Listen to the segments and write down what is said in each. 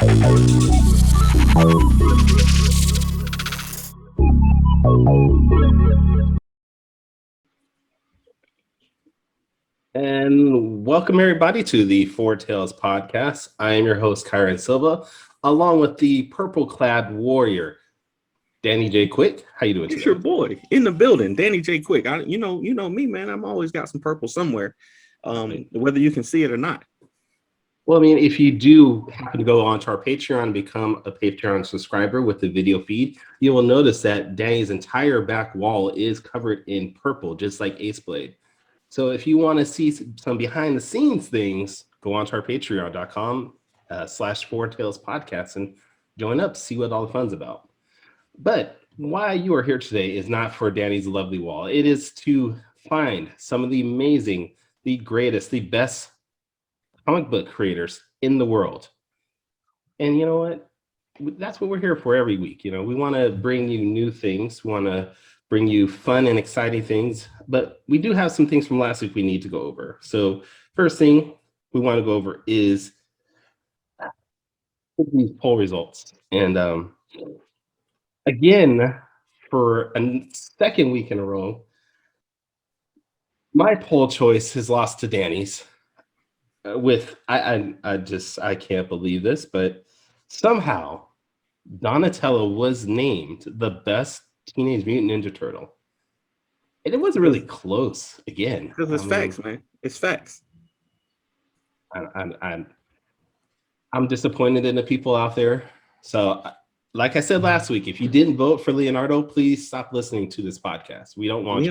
And welcome everybody to the Four Tales podcast. I am your host, Kyrun Silva, along with the purple-clad warrior, Danny J. Quick. How you doing It's today? your boy in the building, Danny J. Quick. You know me, man. I'm always got some purple somewhere, whether you can see it or not. Well, I mean, if you do happen to go onto our Patreon and become a Patreon subscriber with the video feed, you will notice that Danny's entire back wall is covered in purple, just like Ace Blade. So if you want to see some behind the scenes things, go on to our patreon.com / Four Tales podcast and join up, see what all the fun's about. But why you are here today is not for Danny's lovely wall. It is to find some of the amazing, the greatest, the best comic book creators in the world. And you know what? That's what we're here for every week. You know, we want to bring you new things. We want to bring you fun and exciting things, but we do have some things from last week we need to go over. So first thing we want to go over is these poll results. And again, for a second week in a row, my poll choice has lost to Danny's. I can't believe this, but somehow Donatello was named the best Teenage Mutant Ninja Turtle. And it wasn't really close again. Because it's facts, man. It's facts. I'm disappointed in the people out there. So, like I said last week, if you didn't vote for Leonardo, please stop listening to this podcast. We don't want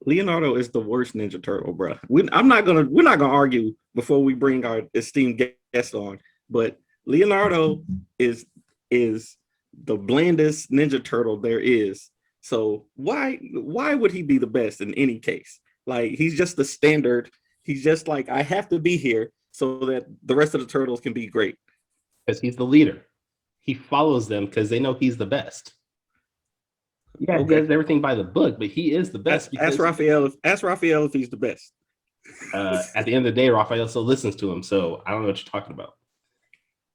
Leonardo is the worst Ninja Turtle, bro. We're not gonna argue before we bring our esteemed guest on. But Leonardo is the blandest Ninja Turtle there is. So why would he be the best in any case? Like, he's just the standard. He's just like, I have to be here so that the rest of the turtles can be great. Because he's the leader. He follows them because they know he's the best. Yeah, okay. He does everything by the book, but he is the best. Ask Raphael if he's the best. At the end of the day, Raphael still listens to him, so I don't know what you're talking about.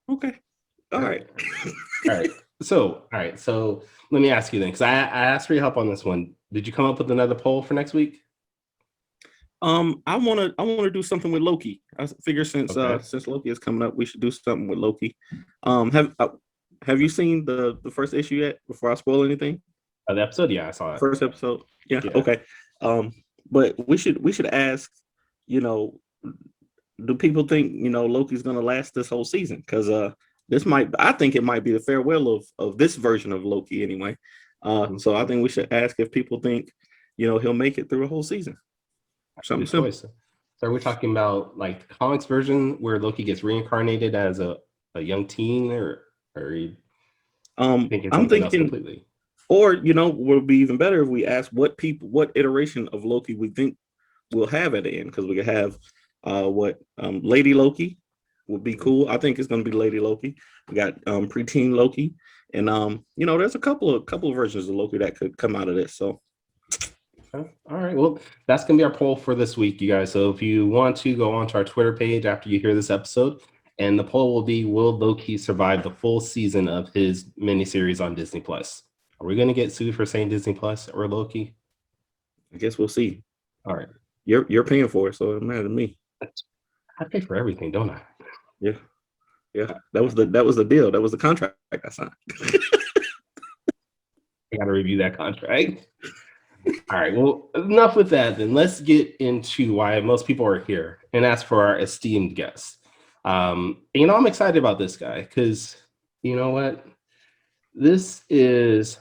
Okay. All right. All right. So let me ask you then, because I asked for your help on this one. Did you come up with another poll for next week? I wanna do something with Loki. I figure since Loki is coming up, we should do something with Loki. Have you seen the first issue yet? Before I spoil anything. The episode, yeah, I saw it. First episode, yeah. Okay. But we should ask, do people think Loki's gonna last this whole season? Because I think it might be the farewell of this version of Loki anyway. So I think we should ask if people think he'll make it through a whole season. Something simple. So are we talking about like the comics version where Loki gets reincarnated as a young teen, or I'm thinking completely? Or would be even better if we ask what iteration of Loki we think we'll have at the end, because we could have Lady Loki would be cool. I think it's going to be Lady Loki. We got preteen Loki, and there's a couple of versions of Loki that could come out of this. So. All right. Well, that's going to be our poll for this week, you guys. So if you want to go onto our Twitter page after you hear this episode, and the poll will be, will Loki survive the full season of his miniseries on Disney Plus? Are we going to get sued for saying Disney Plus or Loki? I guess we'll see. All right. You're paying for it, so it doesn't matter to me. I pay for everything, don't I? Yeah. That was the deal. That was the contract I signed. I got to review that contract. All right. Well, enough with that. Then let's get into why most people are here and ask for our esteemed guest. I'm excited about this guy because you know what? This is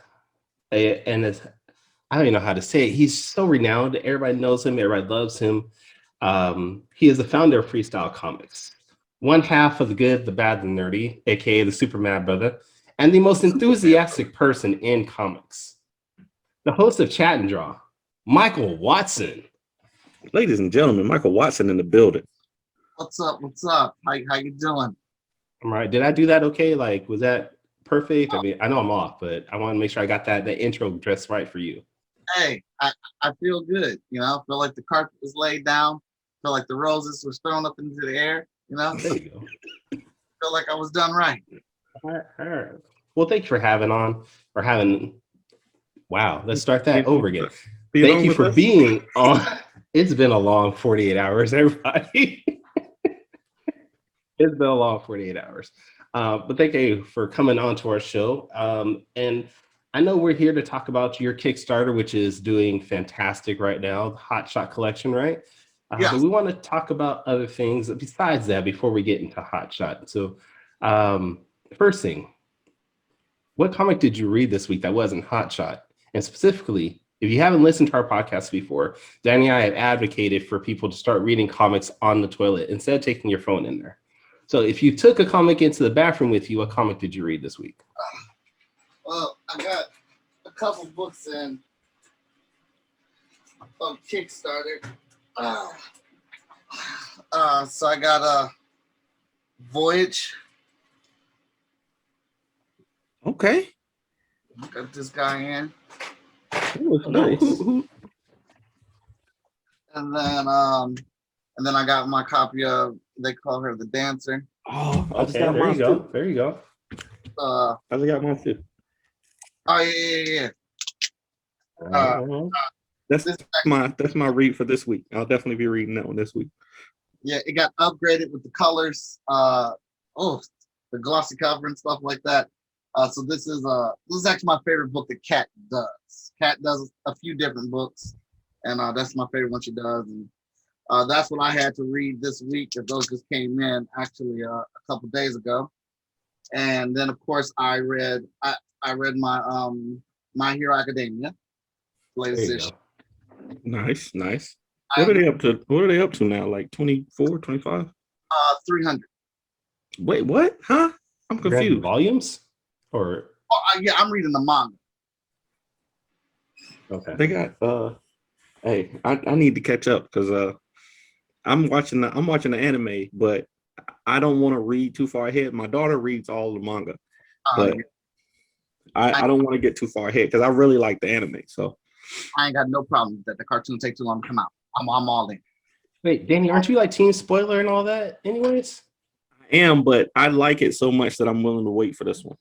I don't even know how to say it. He's so renowned. Everybody knows him. Everybody loves him. He is the founder of Freestyle Komics, one half of the good, the bad, the nerdy, aka the Super Mad Brother, and the most enthusiastic person in comics. The host of Chat and Draw, Michael Watson. Ladies and gentlemen, Michael Watson in the building. What's up? How you doing? All right. Did I do that okay? Like, was that perfect? I mean, I know I'm off, but I want to make sure I got that intro dressed right for you. Hey, I feel good. I feel like the carpet was laid down. I feel like the roses were thrown up into the air. There you go. feel like I was done right. All right. Well, thanks for having on or having. Wow, let's start that over again. Thank you for being on. It's been a long 48 hours, everybody. It's been a long 48 hours. But thank you for coming on to our show. And I know we're here to talk about your Kickstarter, which is doing fantastic right now, the Hotshot collection, right? Yeah. But we want to talk about other things besides that before we get into Hotshot. So first thing, what comic did you read this week that wasn't Hotshot? And specifically, if you haven't listened to our podcast before, Danny and I have advocated for people to start reading comics on the toilet instead of taking your phone in there. So if you took a comic into the bathroom with you, what comic did you read this week? Well, I got a couple books in of Kickstarter. So I got Voyage. Okay. Got this guy in. Nice. And then I got my copy of They Call Her the Dancer. Oh, I just Okay, got there you mine go. too. There you go. I just got mine too. Oh yeah. That's my read for this week. I'll definitely be reading that one this week. Yeah, it got upgraded with the colors. The glossy cover and stuff like that. So this is actually my favorite book that Kat does. Kat does a few different books, and that's my favorite one she does. And that's what I had to read this week. If those just came in actually a couple days ago. And then of course I read my My Hero Academia latest issue. Nice. What are they up to? What are they up to now? Like 24, 25? 300. Wait, what? Huh? I'm confused. Volumes? Or yeah, I'm reading the manga. okay. They got hey, I need to catch up because I'm watching the anime, but I don't want to read too far ahead. My daughter reads all the manga, but I don't want to get too far ahead because I really like the anime. So I ain't got no problem with that. The cartoon take too long to come out. I'm all in. Wait, Danny, aren't you like Team Spoiler and all that anyways? I am, but I like it so much that I'm willing to wait for this one.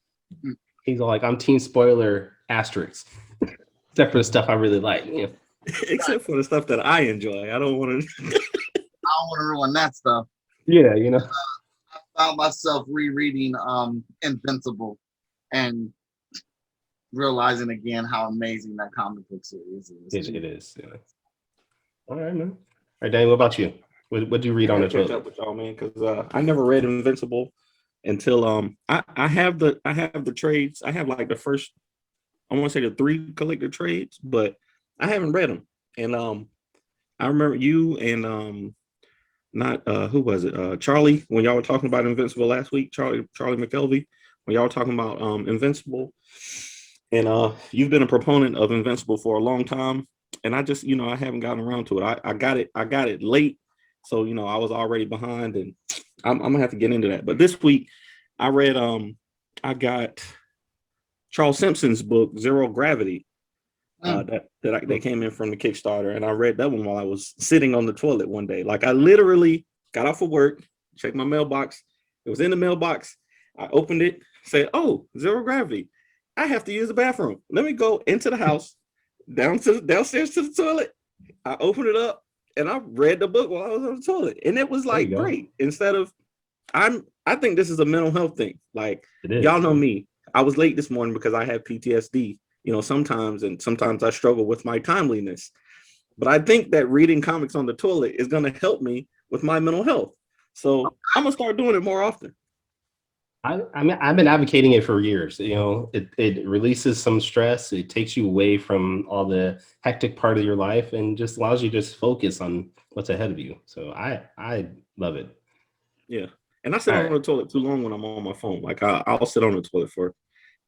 He's all like, I'm Team Spoiler asterisk. Except for the stuff I really like. Yeah. Except for the stuff that I enjoy. I don't want to. I don't want to ruin that stuff. Yeah, you know. I found myself rereading Invincible and realizing again how amazing that comic book series is. It is. Yeah. All right, man. All right, Danny, what about you? What did you read on the catch toilet? up with y'all, man, because I never read Invincible until I have the trades. I have like the first, I want to say the 3 collector trades, but I haven't read them. And I remember you and not who was it? Charlie, when y'all were talking about Invincible last week, Charlie McKelvey, when y'all were talking about Invincible. And you've been a proponent of Invincible for a long time. And I just, I haven't gotten around to it. I got it late. So, I was already behind, and I'm gonna have to get into that. But this week I read I got Charles Simpson's book, Zero Gravity. That came in from the Kickstarter, and I read that one while I was sitting on the toilet one day. Like I literally got off of work, checked my mailbox. It was in the mailbox. I opened it, said, "Oh, Zero Gravity. I have to use the bathroom. Let me go into the house, downstairs to the toilet." I opened it up and I read the book while I was on the toilet, and it was like great. Instead of, I think this is a mental health thing. Like y'all know me. I was late this morning because I have PTSD. Sometimes I struggle with my timeliness. But I think that reading comics on the toilet is going to help me with my mental health. So I'm going to start doing it more often. I mean, I've been advocating it for years. It releases some stress. It takes you away from all the hectic part of your life and just allows you to just focus on what's ahead of you. So I love it. Yeah. And I sit on the toilet too long when I'm on my phone. Like I'll sit on the toilet for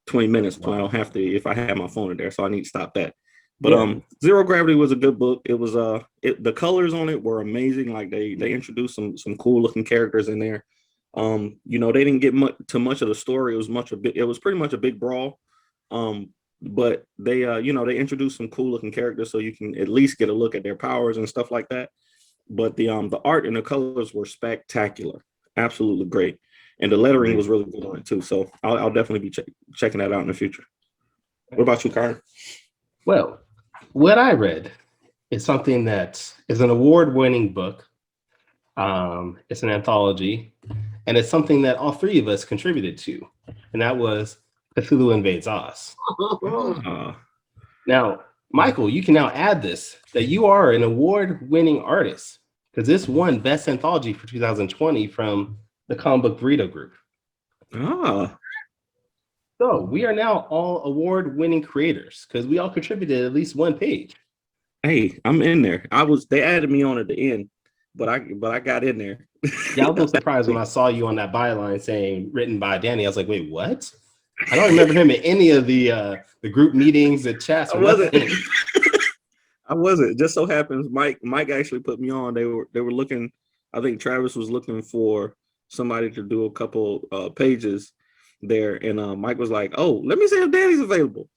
20 minutes when I don't have to, if I have my phone in there. So I need to stop that. But Zero Gravity was a good book. It was the colors on it were amazing. Like they introduced some cool looking characters in there. They didn't get too much of the story. It was pretty much a big brawl. But they they introduced some cool looking characters so you can at least get a look at their powers and stuff like that. But the art and the colors were spectacular. Absolutely great. and the lettering was really good on it too. So I'll definitely be checking that out in the future. What about you, Karen? Well, what I read is something that is an award-winning book. It's an anthology, and it's something that all three of us contributed to, and that was Cthulhu Invades Oz. Now, Michael, you can now add this, that you are an award-winning artist, because this won Best Anthology for 2020 from the Comic Book Burrito Group. So we are now all award-winning creators, because we all contributed at least one page. Hey, I'm in there. They added me on at the end, but I got in there. Yeah, I was a little surprised when I saw you on that byline saying written by Danny. I was like, wait, what? I don't remember him in any of the group meetings, the chats. I wasn't. Just so happens Mike actually put me on. They were looking. I think Travis was looking for somebody to do a couple pages there, and Mike was like, "Oh, let me see if Danny's available."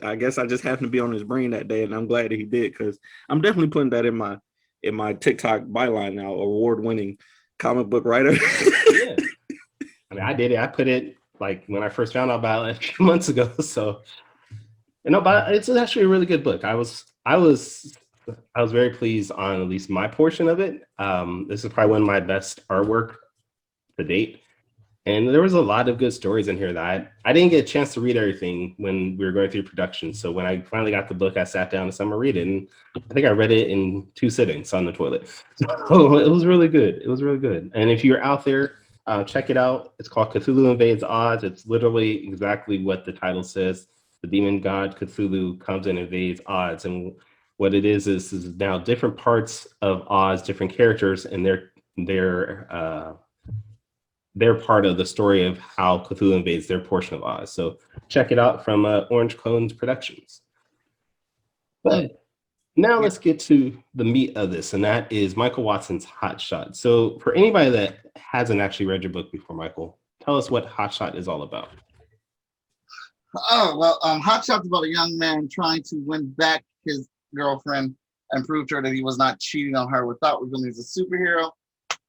I guess I just happened to be on his brain that day, and I'm glad that he did, because I'm definitely putting that in my TikTok byline now. Award-winning comic book writer. Yeah, I mean, I did it. I put it like when I first found out about it a few months ago. So, but it's actually a really good book. I was very pleased on at least my portion of it. This is probably one of my best artwork to date. And there was a lot of good stories in here that I didn't get a chance to read everything when we were going through production. So when I finally got the book, I sat down and started to read it. And I think I read it in 2 sittings on the toilet. So it was really good. It was really good. And if you're out there, check it out. It's called Cthulhu Invades Oz. It's literally exactly what the title says. The demon god Cthulhu comes and invades Oz. And what it is now different parts of Oz, different characters, and they're part of the story of how Cthulhu invades their portion of Oz. So check it out from Orange Cones Productions. But now let's get to the meat of this, and that is Michael Watson's Hotshot. So for anybody that hasn't actually read your book before, Michael, tell us what Hotshot is all about. Oh, well, Hotshot's about a young man trying to win back his girlfriend and prove to her that he was not cheating on her without revealing he's a superhero,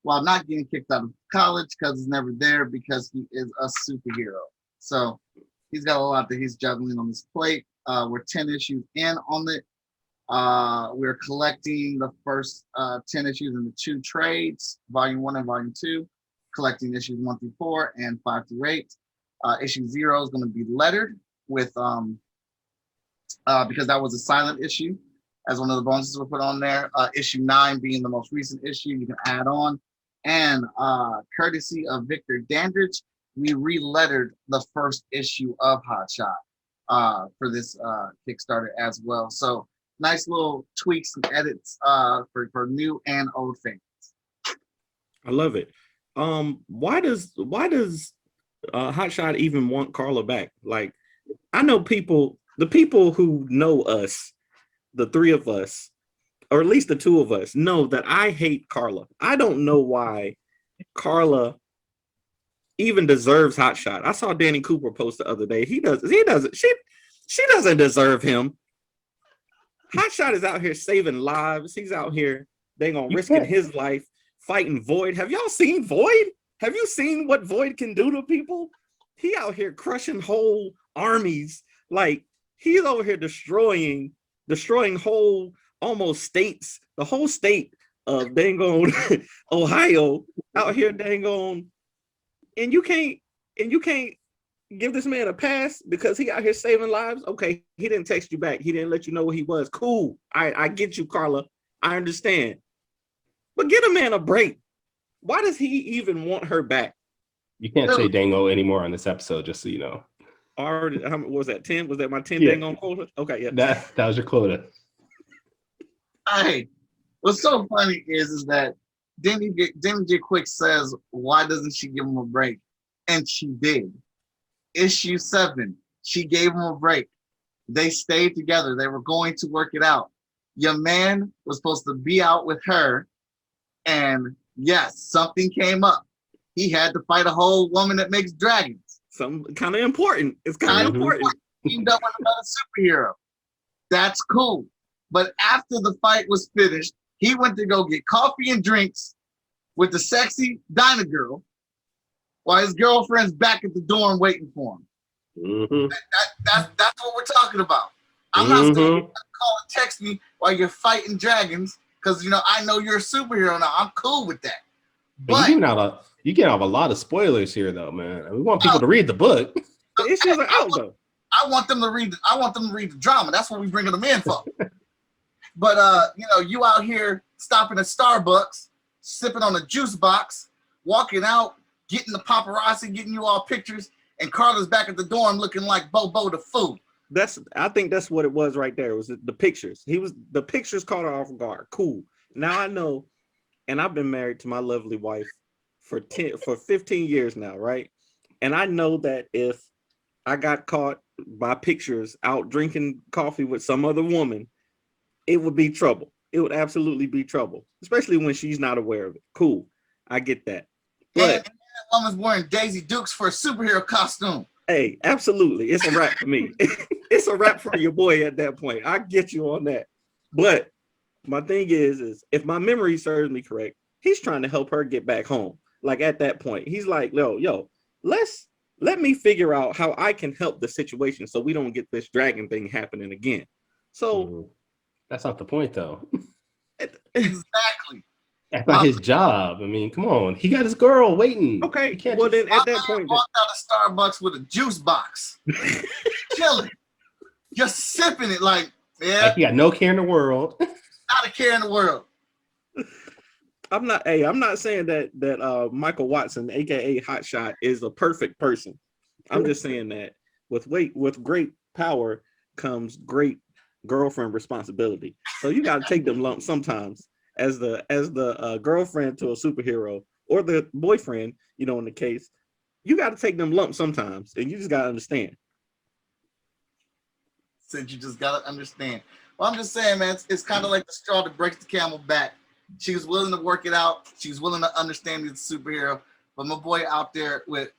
while not getting kicked out of college because he's never there because he is a superhero. So he's got a lot that he's juggling on his plate. We're 10 issues in on it. We're collecting the first 10 issues in the 2 trades, volume 1 and volume 2, collecting issues 1 through 4 and 5 through 8. Issue 0 is going to be lettered with because that was a silent issue as one of the bonuses were put on there. Issue 9 being the most recent issue, you can add on. And courtesy of Victor Dandridge, we re-lettered the first issue of Hotshot for this Kickstarter as well. So nice little tweaks and edits for new and old fans. I love it. Why does Hotshot even want Carla back? Like, I know the people who know us, the 3 of us, or at least the 2 of us, know that I hate Carla. I don't know why Carla even deserves Hotshot. I saw Danny Cooper post the other day. She doesn't deserve him. Hotshot is out here saving lives. He's out here, risking his life, fighting Void. Have y'all seen Void? Have you seen what Void can do to people? He out here crushing whole armies. Like, he's over here destroying whole almost states, the whole state of dang on Ohio out here dang on, and you can't give this man a pass because he out here saving lives. Okay, he didn't text you back. He didn't let you know where he was. Cool. I get you, Carla. I understand. But get a man a break. Why does he even want her back? You can't say dango anymore on this episode, just so you know. Already, how was that 10? Was that my 10 dango quota? Okay, yeah. That was your quota. Hey, what's so funny is that Danny J. Quick says, why doesn't she give him a break? And she did. Issue 7, she gave him a break. They stayed together. They were going to work it out. Your man was supposed to be out with her, and yes, something came up. He had to fight a whole woman that makes dragons. Something kind of important. It's kind of important. He teamed up with another superhero. That's cool. But after the fight was finished, he went to go get coffee and drinks with the sexy Dinah girl while his girlfriend's back at the dorm waiting for him. Mm-hmm. That's what we're talking about. I'm not saying you gotta call and text me while you're fighting dragons, because I know you're a superhero now. I'm cool with that. But you get off a lot of spoilers here, though, man. We want people to read the book. The issues are out though. I want them to read the drama. That's what we bringing them in for. But you out here stopping at Starbucks, sipping on a juice box, walking out, getting the paparazzi, getting you all pictures, and Carla's back at the dorm looking like Bobo the Fool. I think that's what it was right there. It was the pictures. The pictures caught her off guard. Cool. Now I know, and I've been married to my lovely wife for 15 years now, right? And I know that if I got caught by pictures out drinking coffee with some other woman, it would be trouble. It would absolutely be trouble, especially when she's not aware of it. Cool. I get that. But and that woman's wearing Daisy Dukes for a superhero costume. Hey, absolutely. It's a wrap for me. It's a wrap for your boy at that point. I get you on that. But my thing is if my memory serves me correct, he's trying to help her get back home. Like at that point, he's like, yo, let me figure out how I can help the situation so we don't get this dragon thing happening again. So that's not the point, though. Exactly. That's not his job. I mean, come on. He got his girl waiting. Okay. Well, then at that point, walked out of Starbucks with a juice box, chilling, just sipping it like he got no care in the world. Not a care in the world. I'm not saying that Michael Watson, aka Hotshot, is a perfect person. I'm just saying that with great power comes great girlfriend responsibility. So you got to take them lumps sometimes as the girlfriend to a superhero, or the boyfriend, in the case. You got to take them lumps sometimes, and you just got to understand. Said you just got to understand. Well, I'm just saying, man, it's kind of like the straw that breaks the camel back. She was willing to work it out. She was willing to understand he's a superhero. But my boy out there with,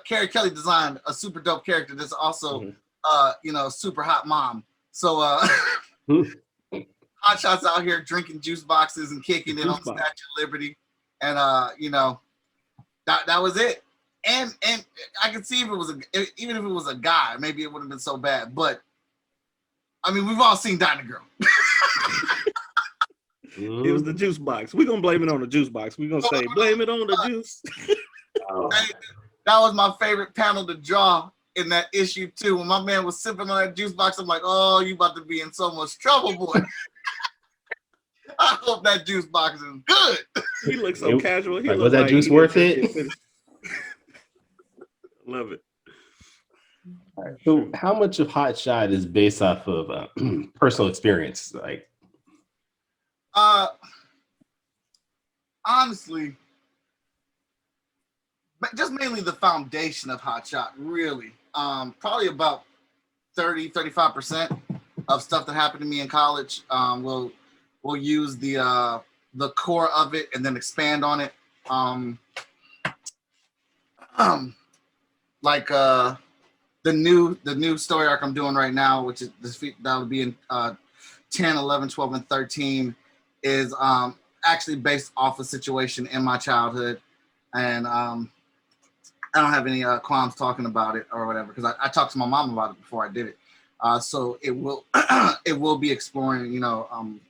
Carrie Kelly designed a super dope character that's also, super hot mom. So Hotshot's out here drinking juice boxes and kicking it on the Statue of Liberty. And, that was it. And I could see even if it was a guy, maybe it wouldn't have been so bad. But, I mean, we've all seen Dinah Girl. It was the juice box. We're going to blame it on the juice box. We're going to say, blame it on the juice. That was my favorite panel to draw in that issue, too. When my man was sipping on that juice box, I'm like, oh, you about to be in so much trouble, boy. I hope that juice box is good. He looks so casual. Was that juice worth it? Love it. All right, so how much of Hotshot is based off of personal experience? Like, honestly, just mainly the foundation of Hotshot, really. Probably about 35% of stuff that happened to me in college. We'll use the core of it and then expand on it. Like the new story arc I'm doing right now, which is that'll be in 10, 11, 12, and 13, is actually based off a situation in my childhood, and I don't have any qualms talking about it or whatever, because I talked to my mom about it before I did it. So it will it will be exploring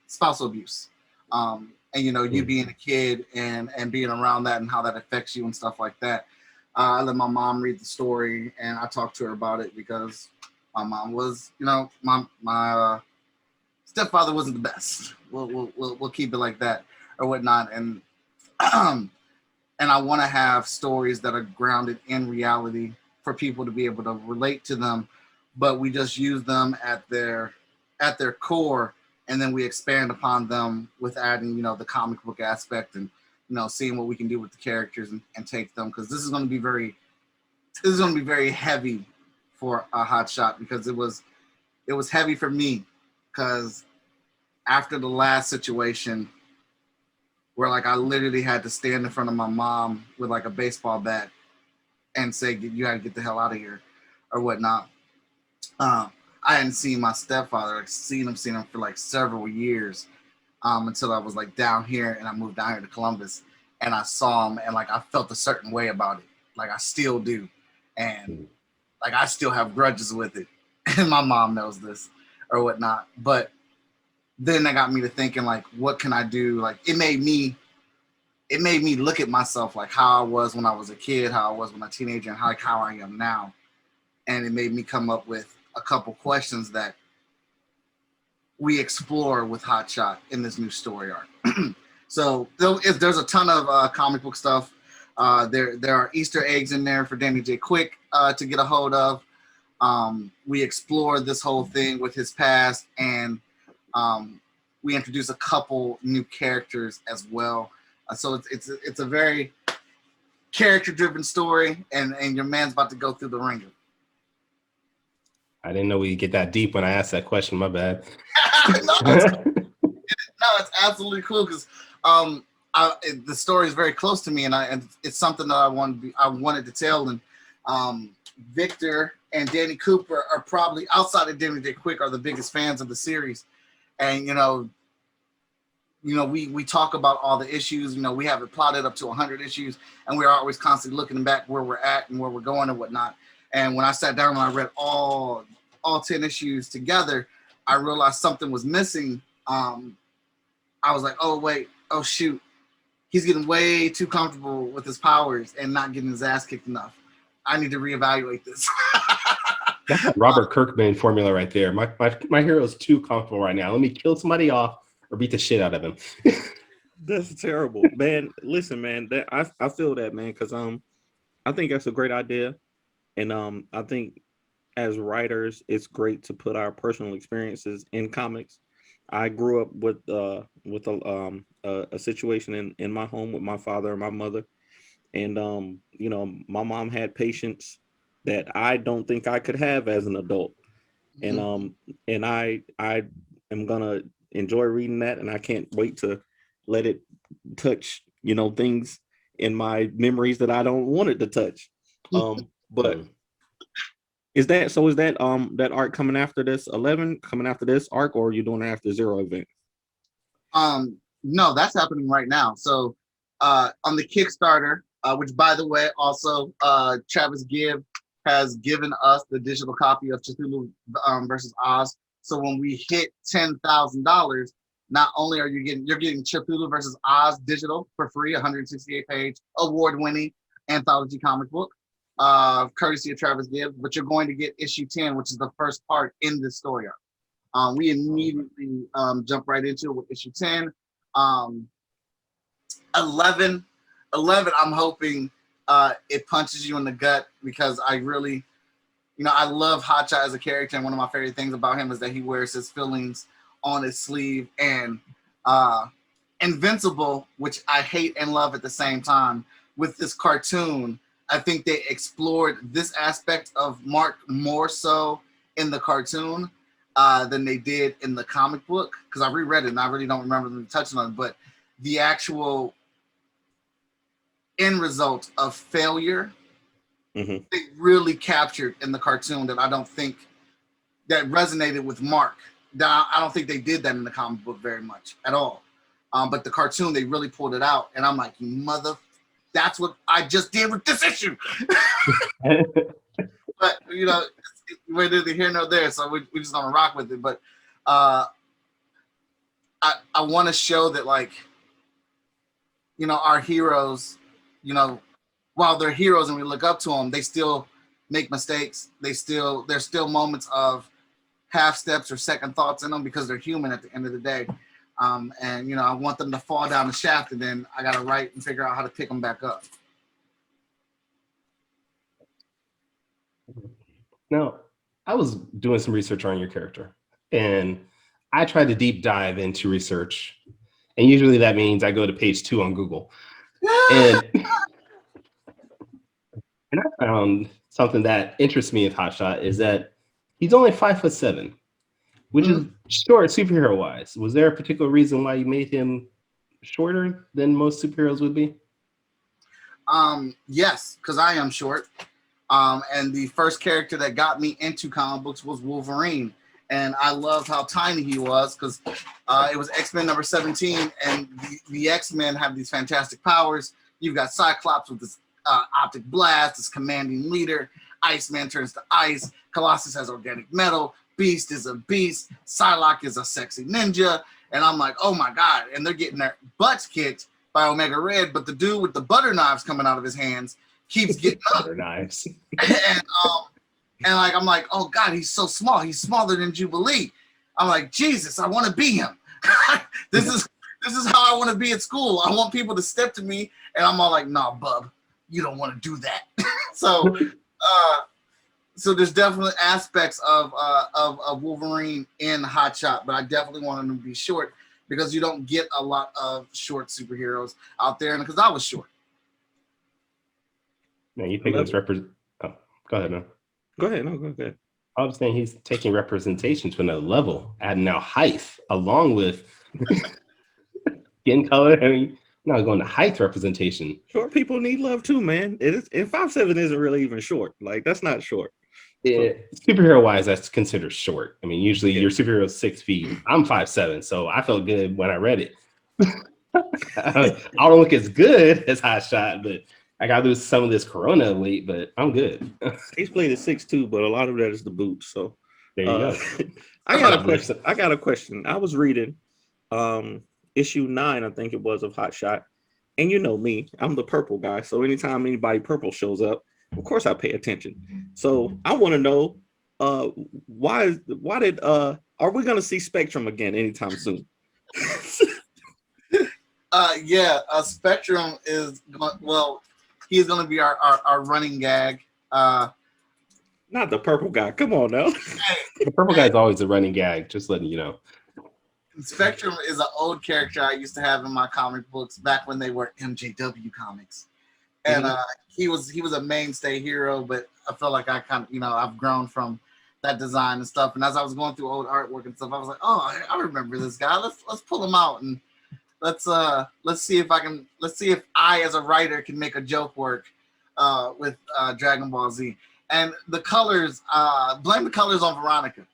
spousal abuse, and you being a kid and being around that and how that affects you and stuff like that. I let my mom read the story, and I talked to her about it because my mom was, my stepfather wasn't the best. We'll keep it like that or whatnot. And and I want to have stories that are grounded in reality for people to be able to relate to them, but we just use them at their core, and then we expand upon them with adding, the comic book aspect and seeing what we can do with the characters and take them, because this is going to be very heavy for a Hotshot, because it was heavy for me, because after the last situation where I literally had to stand in front of my mom with a baseball bat and say, you got to get the hell out of here or whatnot. I hadn't seen my stepfather, seen him for several years, until I was down here, and I moved down here to Columbus. and I saw him, and like I felt a certain way about it. Like I still do, and like I still have grudges with it. And my mom knows this or whatnot. But then that got me to thinking, like, what can I do? Like it made me look at myself like how I was when I was a kid, how I was when I was a teenager, and how I am now. And it made me come up with a couple questions that we explore with Hotshot in this new story arc. So there's a ton of comic book stuff. There are Easter eggs in there for Danny J. Quick to get a hold of. We explore this whole thing with his past, and we introduce a couple new characters as well. So it's a very character-driven story, and your man's about to go through the ringer. I didn't know we'd get that deep when I asked that question. My bad. No, it's absolutely cool because the story is very close to me, and it's something that I wanted to tell. And Victor and Danny Cooper are probably, outside of Danny J. Quick, are the biggest fans of the series. And we talk about all the issues. We have it plotted up to 100 issues, and we're always constantly looking back where we're at and where we're going and whatnot. And when I sat down and I read all 10 issues together, I realized something was missing. I was like, oh shoot, he's getting way too comfortable with his powers and not getting his ass kicked enough. I need to reevaluate this. That's a Robert Kirkman formula right there. My hero is too comfortable right now. Let me kill somebody off or beat the shit out of him. That's terrible, man. Listen, man, I feel that, man, because I think that's a great idea, and I think as writers, it's great to put our personal experiences in comics. I grew up with a situation in my home with my father and my mother, and my mom had patience that I don't think I could have as an adult, and I am gonna enjoy reading that, and I can't wait to let it touch things in my memories that I don't want it to touch. But is that that arc coming after this 11, coming after this arc, or are you doing it after Zero event? No, that's happening right now. So on the Kickstarter, which by the way, also Travis Gibb has given us the digital copy of Cthulhu versus Oz. So when we hit $10,000, not only are you're getting Cthulhu versus Oz digital for free, 168-page award-winning anthology comic book, courtesy of Travis Gibb, but you're going to get issue 10, which is the first part in this story arc. We immediately jump right into it with issue 10. 11, I'm hoping it punches you in the gut, because I really, I love Hotshot as a character, and one of my favorite things about him is that he wears his feelings on his sleeve. And Invincible, which I hate and love at the same time, with this cartoon, I think they explored this aspect of Mark more so in the cartoon than they did in the comic book, because I reread it and I really don't remember them touching on it, but the actual end result of failure, they really captured in the cartoon that I don't think that resonated with Mark. I don't think they did that in the comic book very much at all. But the cartoon, they really pulled it out, and I'm like, that's what I just did with this issue. But we're neither here nor there, so we just gonna rock with it. But I want to show that, like, our heroes, while they're heroes and we look up to them, they still make mistakes. There's still moments of half steps or second thoughts in them, because they're human at the end of the day. And I want them to fall down the shaft, and then I got to write and figure out how to pick them back up. Now, I was doing some research on your character, and I tried to deep dive into research, and usually that means I go to page 2 on Google. And I found something that interests me of Hotshot is that he's only 5'7", which is short superhero wise. Was there a particular reason why you made him shorter than most superheroes would be? Yes, because I am short. And the first character that got me into comic books was Wolverine. and I loved how tiny he was because it was X-Men number 17, and the X-Men have these fantastic powers. You've got Cyclops with this optic blast, this commanding leader. Iceman turns to ice. Colossus has organic metal. Beast is a beast. Psylocke is a sexy ninja. And I'm like, oh my God. And they're getting their butts kicked by Omega Red, but the dude with the butter knives coming out of his hands keeps getting up. Butter knives. And like, I'm like, oh God, he's so small. He's smaller than Jubilee. I'm like, Jesus, I want to be him. This is how I want to be at school. I want people to step to me, and I'm all like, nah, bub, you don't want to do that. So there's definitely aspects of Wolverine in Hotshot, but I definitely want him to be short because you don't get a lot of short superheroes out there, and because I was short. Man, you think this represent? Oh, go ahead, man. Go ahead. No, go ahead. I was saying he's taking representation to another level, adding now height along with skin color. I mean, not going to height representation. Short people need love too, man. It is, and 5'7" isn't really even short. Like, that's not short. Superhero wise, that's considered short. I mean, usually your superhero is 6 feet. I'm 5'7", so I felt good when I read it. I don't look as good as Hotshot, but I got to lose some of this Corona weight, but I'm good. He's played at 6'2", but a lot of that is the boots. So there you go. I got a question. I was reading issue 9, I think it was, of Hotshot. And you know me, I'm the purple guy. So anytime anybody purple shows up, of course I pay attention. So I want to know why did are we gonna see Spectrum again anytime soon? Spectrum is he's gonna be our running gag. Not the purple guy. Come on now. The purple guy is always a running gag, just letting you know. Spectrum is an old character I used to have in my comic books back when they were MJW comics. And he was a mainstay hero, but I feel like I kind of, I've grown from that design and stuff. And as I was going through old artwork and stuff, I was like, oh, I remember this guy. Let's pull him out and let's see if I as a writer can make a joke work with Dragon Ball Z. And the colors, blame the colors on Veronica.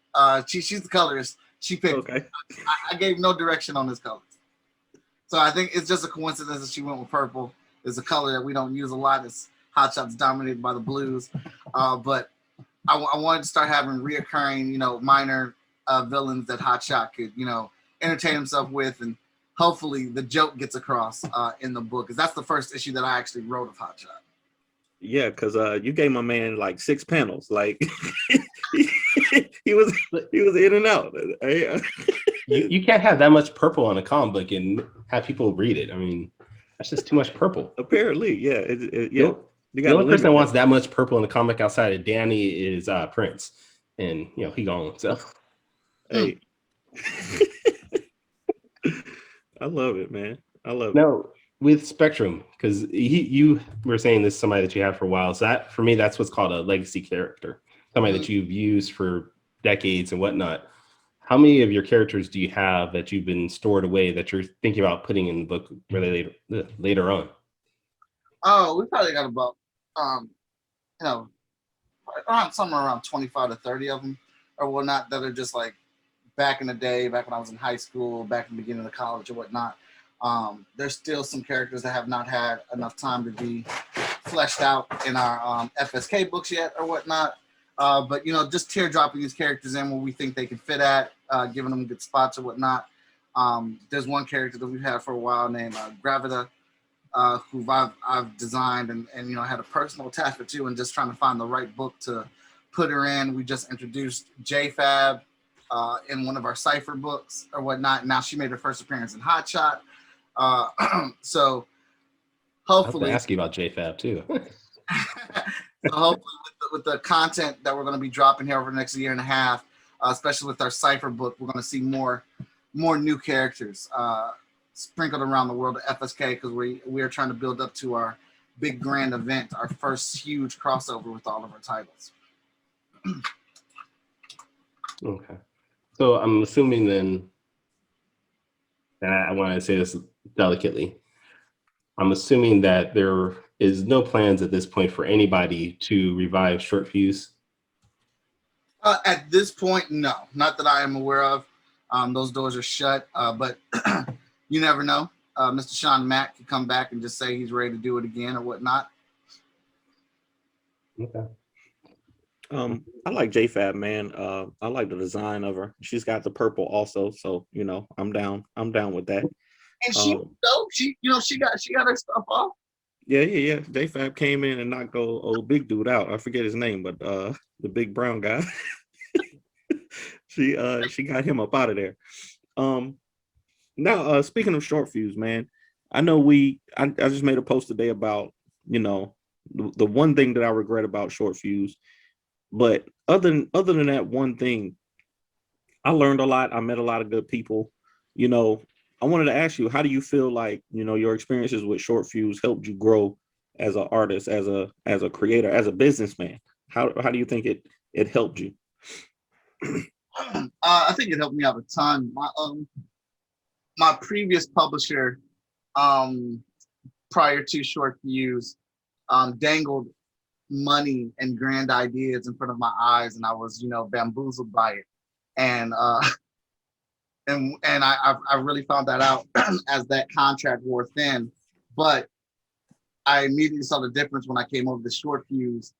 She's the colorist. She picked. Okay. I gave no direction on this color. So I think it's just a coincidence that she went with purple. It's a color that we don't use a lot. It's Hotshot's dominated by the blues. But I wanted to start having reoccurring, minor villains that Hotshot could, entertain himself with, and hopefully the joke gets across in the book. Because that's the first issue that I actually wrote of Hotshot. Yeah, because you gave my man like 6 panels. Like he was in and out. You can't have that much purple on a comic book and have people read it. I mean, that's just too much purple. Apparently, yeah. The only person that wants that much purple in the comic outside of Danny is Prince, and he gone himself. Hey, I love it, man. I love it. No, with Spectrum, because you were saying this is somebody that you have for a while. So that, for me, that's what's called a legacy character, somebody that you've used for decades and whatnot. How many of your characters do you have that you've been stored away that you're thinking about putting in the book really later on? Oh, we probably got about somewhere around 25 to 30 of them or whatnot that are just like back in the day, back when I was in high school, back in the beginning of college or whatnot. There's still some characters that have not had enough time to be fleshed out in our FSK books yet or whatnot. But just teardropping these characters in where we think they can fit at, giving them good spots or whatnot. There's one character that we've had for a while named Gravita, who I've designed and had a personal attachment to, and just trying to find the right book to put her in. We just introduced JFab in one of our Cypher books or whatnot. Now she made her first appearance in Hotshot. So hopefully, I'll ask you about JFab too. So hopefully with the content that we're going to be dropping here over the next year and a half, especially with our Cypher book, we're going to see more new characters sprinkled around the world of FSK, because we are trying to build up to our big grand event, our first huge crossover with all of our titles. Okay. So I'm assuming then, and I want to say this delicately, I'm assuming that there is no plans at this point for anybody to revive Short Fuse. At this point, no, not that I am aware of. Those doors are shut, but you never know. Mr. Sean Mack could come back and just say he's ready to do it again or whatnot. Okay. I like JFab, man. I like the design of her. She's got the purple also, so I'm down. I'm down with that. And she got her stuff off. Yeah. JFab came in and knocked old big dude out. I forget his name, but the big brown guy. she got him up out of there. Now speaking of short fuse, man, I know I just made a post today about the one thing that I regret about short fuse. But other than that one thing, I learned a lot. I met a lot of good people. I wanted to ask you, how do you feel like, your experiences with short fuse helped you grow as an artist, as a creator, as a businessman? How do you think it helped you? I think it helped me out a ton. My previous publisher, prior to Short Fuse, dangled money and grand ideas in front of my eyes, and I was, bamboozled by it. And I really found that out as that contract wore thin. But I immediately saw the difference when I came over to Short Fuse,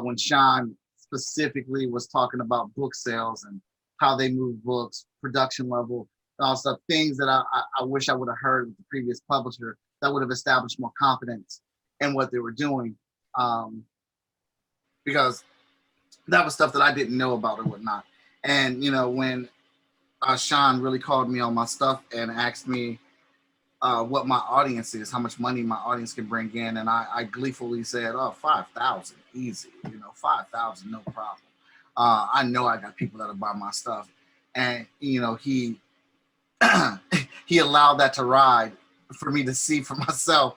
when Sean specifically was talking about book sales and how they move books, production level, and all stuff, things that I wish I would have heard with the previous publisher that would have established more confidence in what they were doing. Because that was stuff that I didn't know about or whatnot. And, when Sean really called me on my stuff and asked me what my audience is, how much money my audience can bring in, and I gleefully said, 5,000, easy, 5,000, no problem. I know I got people that'll buy my stuff. And, he he allowed that to ride for me to see for myself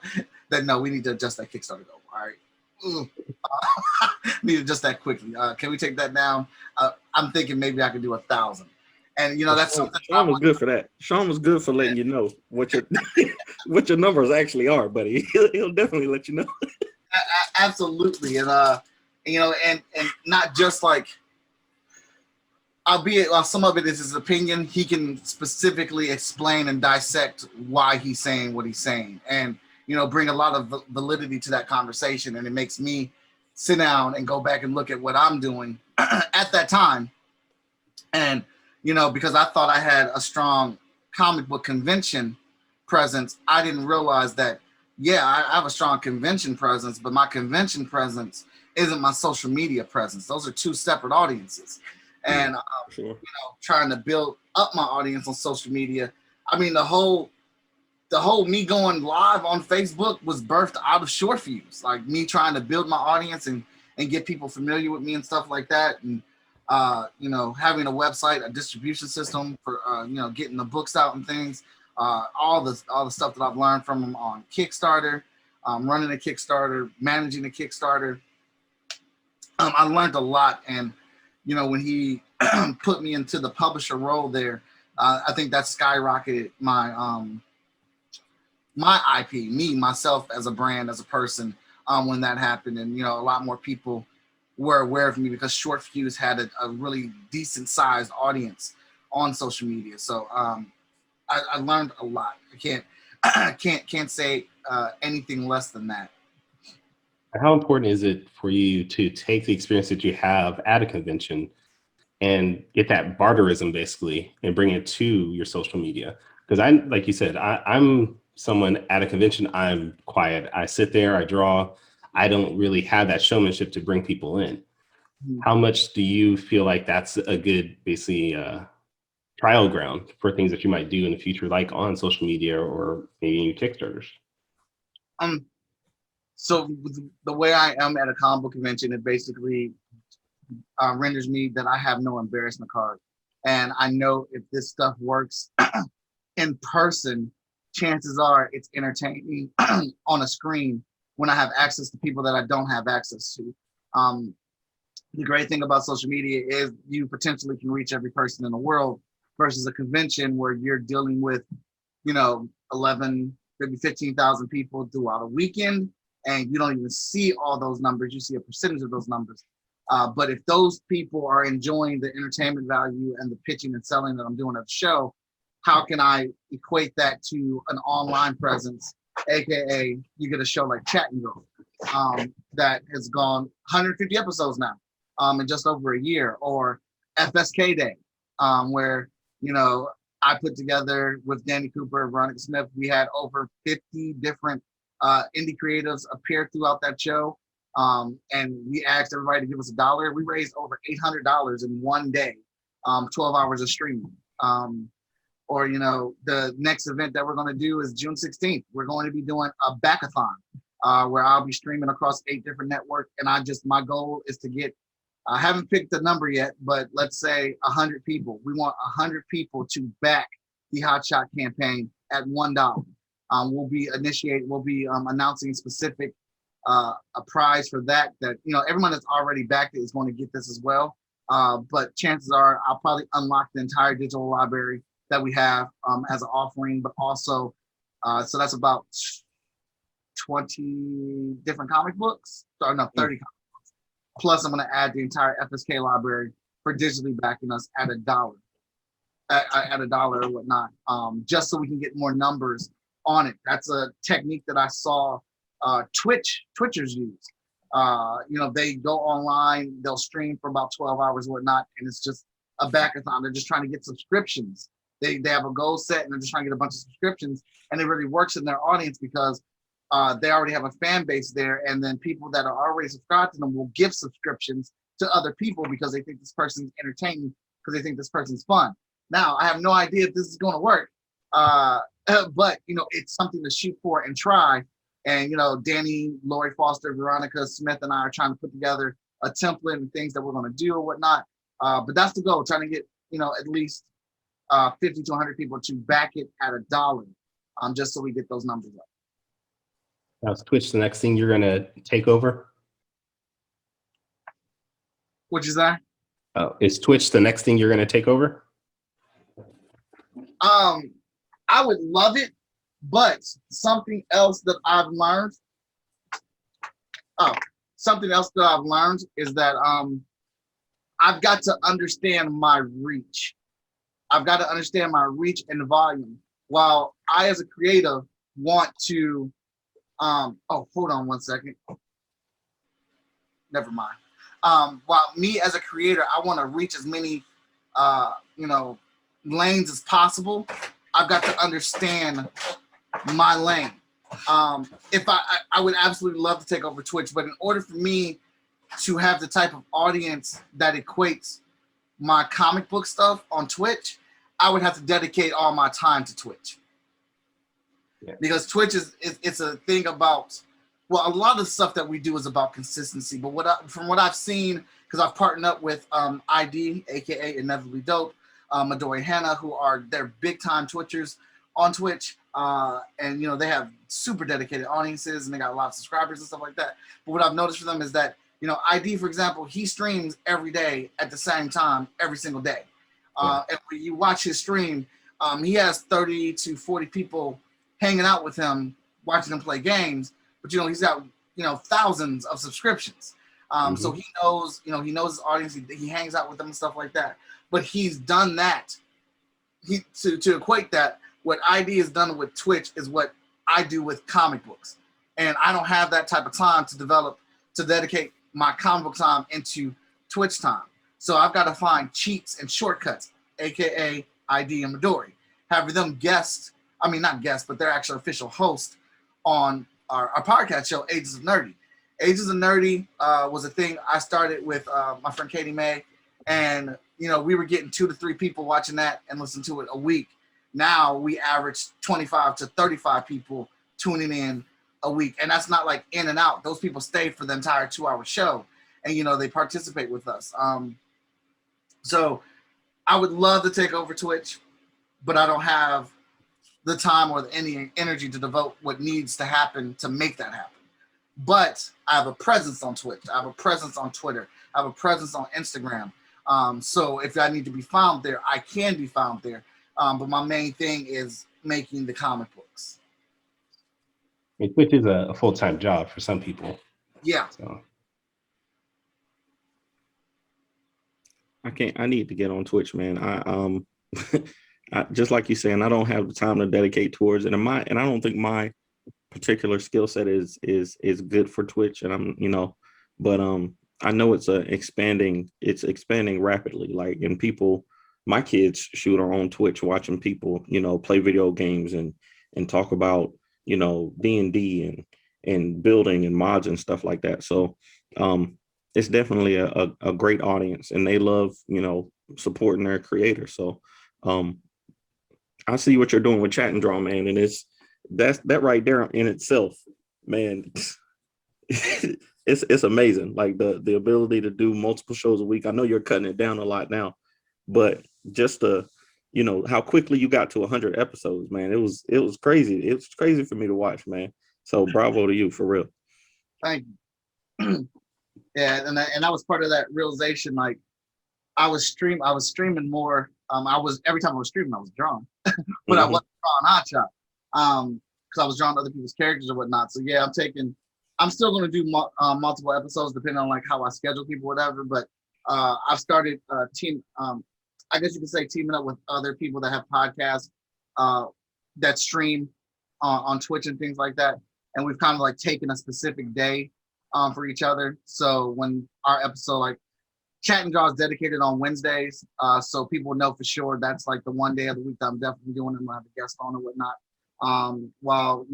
that, no, we need to adjust that Kickstarter goal, all right? Need to adjust that quickly. Can we take that down? I'm thinking maybe I could do 1,000. And that's something. Sean was good for that. Sean was good for letting you know what your what your numbers actually are, buddy. He'll definitely let you know. Absolutely, and and not just like, albeit some of it is his opinion, he can specifically explain and dissect why he's saying what he's saying, and bring a lot of validity to that conversation, and it makes me sit down and go back and look at what I'm doing at that time, and because I thought I had a strong comic book convention presence, I didn't realize that, I have a strong convention presence, but my convention presence isn't my social media presence. Those are two separate audiences. And, sure. Trying to build up my audience on social media. I mean, the whole me going live on Facebook was birthed out of Short Fuse, like me trying to build my audience and get people familiar with me and stuff like that. And, having a website, a distribution system for, getting the books out and things, all the stuff that I've learned from them on Kickstarter, running a Kickstarter, managing a Kickstarter. I learned a lot. And, when he put me into the publisher role there, I think that skyrocketed my, my IP, myself as a brand, as a person, when that happened. And, a lot more people were aware of me because Short Fuse had a really decent sized audience on social media. So I learned a lot. I can't say anything less than that. How important is it for you to take the experience that you have at a convention and get that barterism basically and bring it to your social media? Because like you said, I'm someone at a convention, I'm quiet. I sit there, I draw. I don't really have that showmanship to bring people in. How much do you feel like that's a good, basically, trial ground for things that you might do in the future, like on social media or maybe in your Kickstarters? So the way I am at a comic book convention, it basically renders me that I have no embarrassment card. And I know if this stuff works in person, chances are it's entertaining on a screen when I have access to people that I don't have access to. The great thing about social media is you potentially can reach every person in the world versus a convention where you're dealing with, 11, maybe 15,000 people throughout a weekend, and you don't even see all those numbers. You see a percentage of those numbers. But if those people are enjoying the entertainment value and the pitching and selling that I'm doing at the show, how can I equate that to an online presence, aka you get a show like Chat and Go, that has gone 150 episodes now, in just over a year, or FSK Day, where I put together with Danny Cooper, Veronica Smith, we had over 50 different indie creatives appear throughout that show. And we asked everybody to give us $1. We raised over $800 in one day, 12 hours of streaming. Or the next event that we're going to do is June 16th. We're going to be doing a backathon, where I'll be streaming across 8 different networks. And my goal is to get, I haven't picked the number yet, but let's say 100 people. We want 100 people to back the Hotshot campaign at $1. We'll be announcing specific a prize for that everyone that's already backed it is going to get this as well. But chances are I'll probably unlock the entire digital library that we have as an offering, but also so that's about 20 different comic books. Or no, 30 comic books. Plus I'm going to add the entire FSK library for digitally backing us at $1. At $1 or whatnot, just so we can get more numbers on it. That's a technique that I saw Twitchers use. They go online, they'll stream for about 12 hours or whatnot, and it's just a backathon. They're just trying to get subscriptions. They have a goal set and they're just trying to get a bunch of subscriptions, and it really works in their audience because they already have a fan base there, and then people that are already subscribed to them will give subscriptions to other people because they think this person's entertaining, because they think this person's fun. Now, I have no idea if this is going to work, but it's something to shoot for and try. And Danny, Lori Foster, Veronica Smith, and I are trying to put together a template and things that we're going to do or whatnot. But that's the goal, trying to get at least 50 to 100 people to back it at $1, just so we get those numbers up. Now, is Twitch the next thing you're going to take over? What'd you say? Is Twitch the next thing you're going to take over? I would love it, but something else that I've learned. Is that I've got to understand my reach. I've got to understand my reach and volume. While I, as a creative, want to. Hold on one second. Never mind. While me as a creator, I want to reach as many, lanes as possible. I've got to understand my lane. If I would absolutely love to take over Twitch, but in order for me to have the type of audience that equates my comic book stuff on Twitch, I would have to dedicate all my time to Twitch. Yeah. Because Twitch it's a thing about, well, a lot of the stuff that we do is about consistency. But from what I've seen, because I've partnered up with ID, aka Inevitably Dope, Midori Hannah, who they're big time Twitchers on Twitch, and they have super dedicated audiences and they got a lot of subscribers and stuff like that. But what I've noticed for them is that ID, for example, he streams every day at the same time every single day. And when you watch his stream, he has 30 to 40 people hanging out with him, watching him play games. But he's got thousands of subscriptions. So he knows his audience. He hangs out with them and stuff like that. But he's done that. To equate that, what ID has done with Twitch is what I do with comic books, and I don't have that type of time to dedicate my comic book time into Twitch time. So I've got to find cheats and shortcuts, aka ID and Midori, have them not guest, but they're actually official host on our podcast show, Ages of Nerdy. Ages of Nerdy was a thing I started with my friend Katie May, and we were getting 2 to 3 people watching that and listening to it a week. Now we average 25 to 35 people tuning in a week, and that's not like in and out. Those people stay for the entire 2-hour show, and they participate with us. So I would love to take over Twitch, but I don't have the time or any energy to devote what needs to happen to make that happen. But I have a presence on Twitch. I have a presence on Twitter. I have a presence on Instagram. So if I need to be found there, I can be found there. But my main thing is making the comic books. Twitch is a full-time job for some people. Yeah. So. I need to get on Twitch, man. Just like you saying, I don't have the time to dedicate towards it, and I don't think my particular skill set is good for Twitch, and but I know it's expanding rapidly. Like, and people, my kids shoot are on Twitch watching people, play video games and talk about, D&D and building and mods and stuff like that. So it's definitely a great audience, and they love, supporting their creators. So I see what you're doing with Chat and Draw, man, and that right there in itself, man. It's amazing, like the ability to do multiple shows a week. I know you're cutting it down a lot now, but just how quickly you got to 100 episodes, man. It was crazy. It was crazy for me to watch, man. So bravo to you, for real. Thank you. Yeah, and that was part of that realization. Like, I was streaming more. Every time I was streaming, I was drawing, but I wasn't drawing Hotshot, because I was drawing other people's characters or whatnot. So yeah, I'm still going to do multiple episodes depending on like how I schedule people, whatever. But I've started I guess you could say teaming up with other people that have podcasts that stream on Twitch and things like that. And we've kind of like taken a specific day for each other. So when our episode, like Chat and Draw, is dedicated on Wednesdays, so people know for sure that's like the one day of the week that I'm definitely doing it. I'm gonna have a guest on or whatnot. While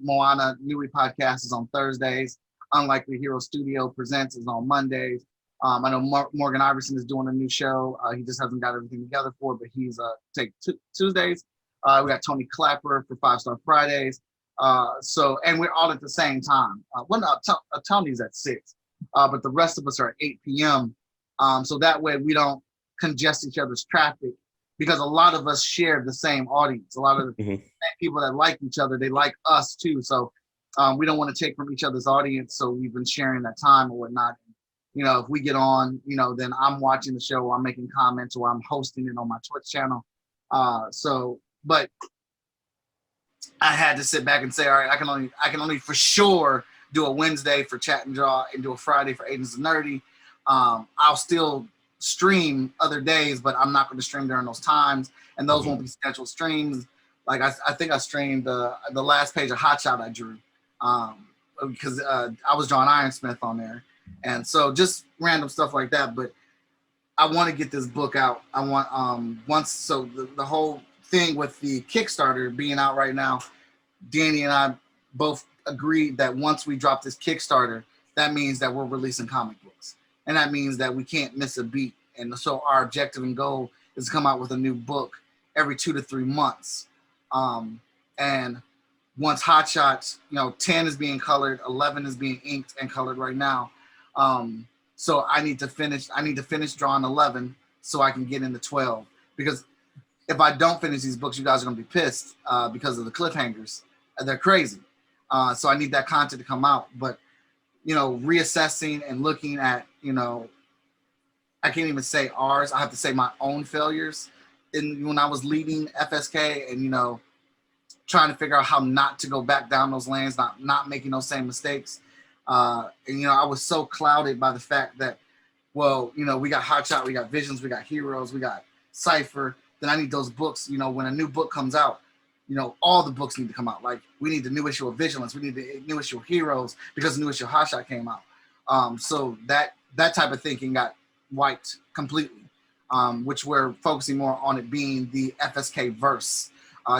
Moana Nui podcast is on Thursdays, Unlikely Hero Studio Presents is on Mondays. I know Morgan Iverson is doing a new show. He just hasn't got everything together for it, but he's take Tuesdays. We got Tony Clapper for 5 Star Fridays. And we're all at the same time. Tony's at 6, but the rest of us are at 8 p.m. So that way we don't congest each other's traffic, because a lot of us share the same audience. A lot of the same people that like each other, they like us too. So we don't want to take from each other's audience. So we've been sharing that time or whatnot. If we get on, then I'm watching the show, or I'm making comments, or I'm hosting it on my Twitch channel. But I had to sit back and say, all right, I can only for sure do a Wednesday for Chat and Draw and do a Friday for Agents of Nerdy. I'll still stream other days, but I'm not going to stream during those times, and those won't be scheduled streams. Like I think I streamed the last page of Hotshot I drew, because I was drawing Ironsmith on there, and so just random stuff like that. But I want to get this book out. I want the whole thing with the Kickstarter being out right now, Danny and I both agreed that once we drop this Kickstarter, that means that we're releasing comic books. And that means that we can't miss a beat. And so our objective and goal is to come out with a new book every 2 to 3 months. And once Hotshot, 10 is being colored, 11 is being inked and colored right now. So I need to finish drawing 11 so I can get into 12. Because if I don't finish these books, you guys are going to be pissed because of the cliffhangers. They're crazy. So I need that content to come out. But, reassessing and looking at, I can't even say ours. I have to say my own failures. When I was leading FSK and, trying to figure out how not to go back down those lanes, not making those same mistakes. I was so clouded by the fact that, we got Hotshot, we got Visions, we got Heroes, we got Cypher. Then I need those books, when a new book comes out, all the books need to come out. Like, we need the new issue of Vigilance. We need the new issue of Heroes because the new issue of Hotshot came out. So that type of thinking got wiped completely, which we're focusing more on it being the FSK verse.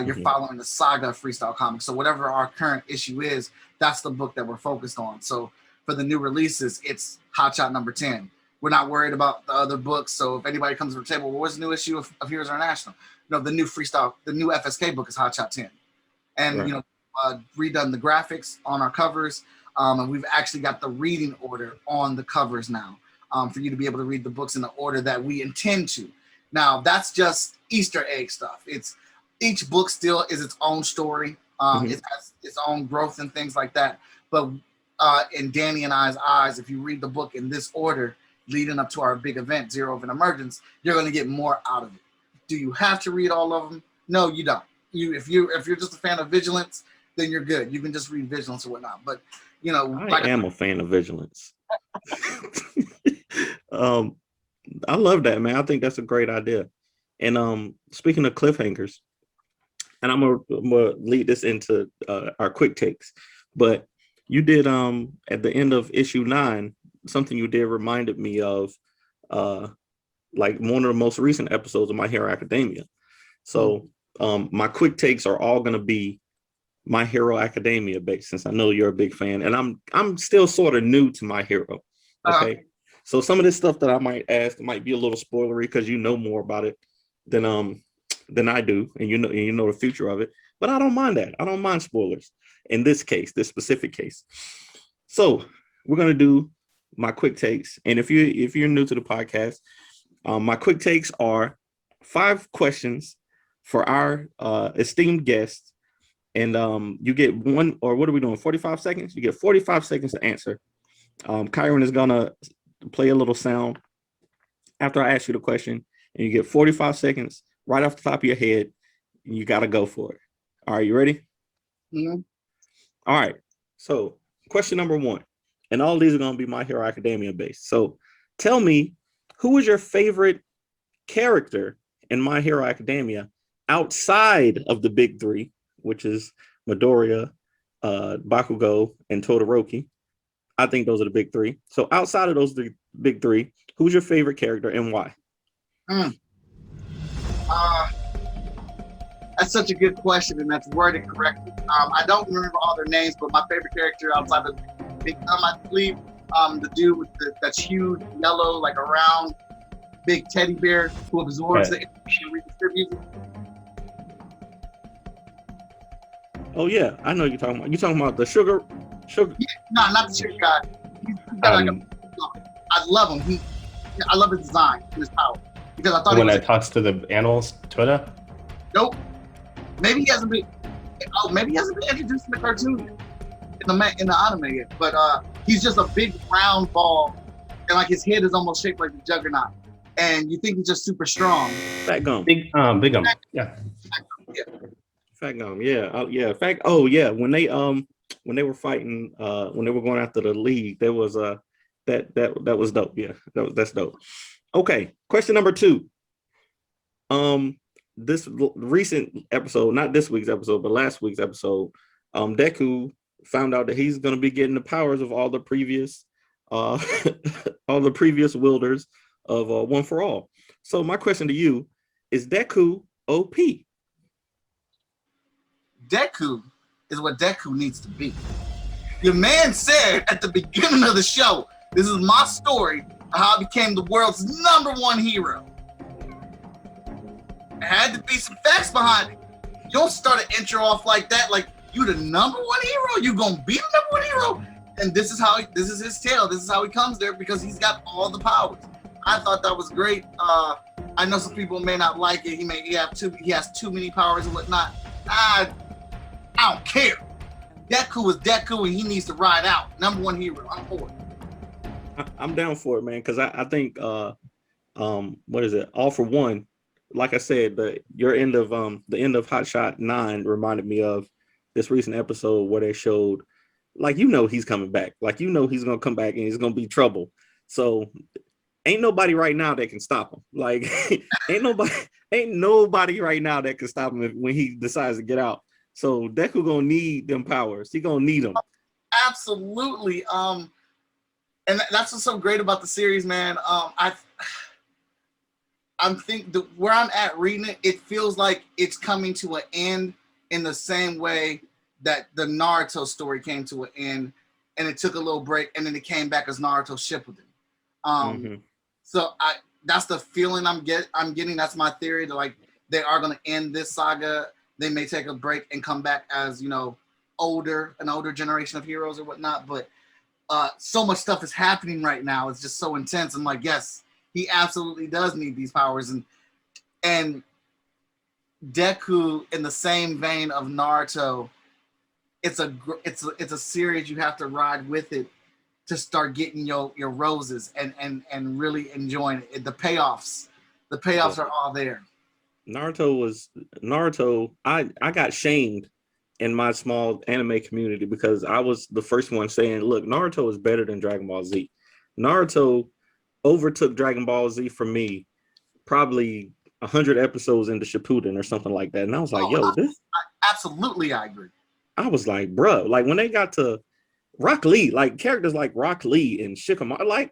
You're following the saga of Freestyle Komics. So whatever our current issue is, that's the book that we're focused on. So for the new releases, it's Hotshot number 10. We're not worried about the other books. So if anybody comes to the table, where's the new issue of Heroes International? The new FSK book is Hotshot 10. And, right. Redone the graphics on our covers. And we've actually got the reading order on the covers now for you to be able to read the books in the order that we intend to. Now, that's just Easter egg stuff. Each book still is its own story. It has its own growth and things like that. But in Danny and I's eyes, if you read the book in this order, leading up to our big event, Zero of an Emergence, you're going to get more out of it. Do you have to read all of them? No, you don't. If you're just a fan of Vigilance, then you're good. You can just read Vigilance or whatnot. But I am a fan of Vigilance. I love that, man. I think that's a great idea. And speaking of cliffhangers, and I'm gonna lead this into our quick takes, but you did at the end of issue 9, something you did reminded me of uh like one of the most recent episodes of My Hero Academia. So my quick takes are all gonna be My Hero Academia based, since I know you're a big fan, and I'm still sort of new to My Hero. Okay. So some of this stuff that I might ask might be a little spoilery because you know more about it than I do, and you know the future of it. But I don't mind that. I don't mind spoilers in this case, this specific case. So we're gonna do my quick takes, and if you're new to the podcast, my quick takes are 5 questions for our esteemed guests, and you get one, or what are we doing? 45 seconds. You get 45 seconds to answer. Kyrun is gonna play a little sound after I ask you the question, and you get 45 seconds right off the top of your head, and you got to go for it. All right, you ready? Mm-hmm. All right. So, question number 1, and all these are going to be My Hero Academia based. So, tell me, who is your favorite character in My Hero Academia outside of the big 3, which is Midoriya, Bakugo, and Todoroki? I think those are the big 3. So outside of those big 3, who's your favorite character and why? That's such a good question, and that's worded correctly. I don't remember all their names, but my favorite character outside of Big I believe, the dude with that's huge, yellow, like a round, big teddy bear who absorbs the energy and redistributes it. Oh yeah, I know you're talking about. You're talking about the sugar. Yeah, no, not the sugar guy. He's got I love him. I love his design and his power because I thought when it talks to the animals, Toda. Nope. Maybe he hasn't been. Oh, maybe he hasn't been introduced in the cartoon yet, in the anime yet. But he's just a big round ball, and like his head is almost shaped like the Juggernaut. And you think he's just super strong. Fat Gum. Big Gum. Yeah. Fat Gum. Yeah. Yeah. Fact. Oh yeah. When they were fighting, when they were going after the league, there was that was dope. Yeah. That's dope. Okay. Question number 2. This recent episode, not this week's episode, but last week's episode, Deku found out that he's going to be getting the powers of all the previous wielders of One for All. So my question to you is: Deku OP? Deku is what Deku needs to be. Your man said at the beginning of the show, "This is my story of how I became the world's #1 hero." There had to be some facts behind it. You don't start an intro off like that, like you the #1 hero. You gonna be the #1 hero, and this is his tale. This is how he comes there because he's got all the powers. I thought that was great. I know some people may not like it. He has too many powers and whatnot. I don't care. Deku is Deku, and he needs to ride out. #1 hero. I'm for it. I'm down for it, man. Because I think what is it? All for One. Like I said, the end of Hotshot 9 reminded me of this recent episode where they showed, like, he's coming back. Like, he's gonna come back and he's gonna be trouble. So ain't nobody right now that can stop him. Like, ain't nobody right now that can stop him when he decides to get out. So Deku gonna need them powers. He gonna need them. Absolutely. And that's what's so great about the series, man. I'm where I'm at reading it, it feels like it's coming to an end in the same way that the Naruto story came to an end, and it took a little break, and then it came back as Naruto Shippuden. So that's the feeling I'm getting. That's my theory. That like they are going to end this saga. They may take a break and come back as an older generation of heroes or whatnot. But so much stuff is happening right now. It's just so intense. I'm like, yes, he absolutely does need these powers, and Deku, in the same vein of Naruto, it's a series you have to ride with it to start getting your roses and really enjoying it. The payoffs are all there. Naruto. I got shamed in my small anime community because I was the first one saying, look, Naruto is better than Dragon Ball Z. Naruto overtook Dragon Ball Z for me probably 100 episodes into Shippuden or something like that. And I was like, yo, absolutely, I agree. I was like, bro, like when they got to Rock Lee, like characters like Rock Lee and Shikamaru, like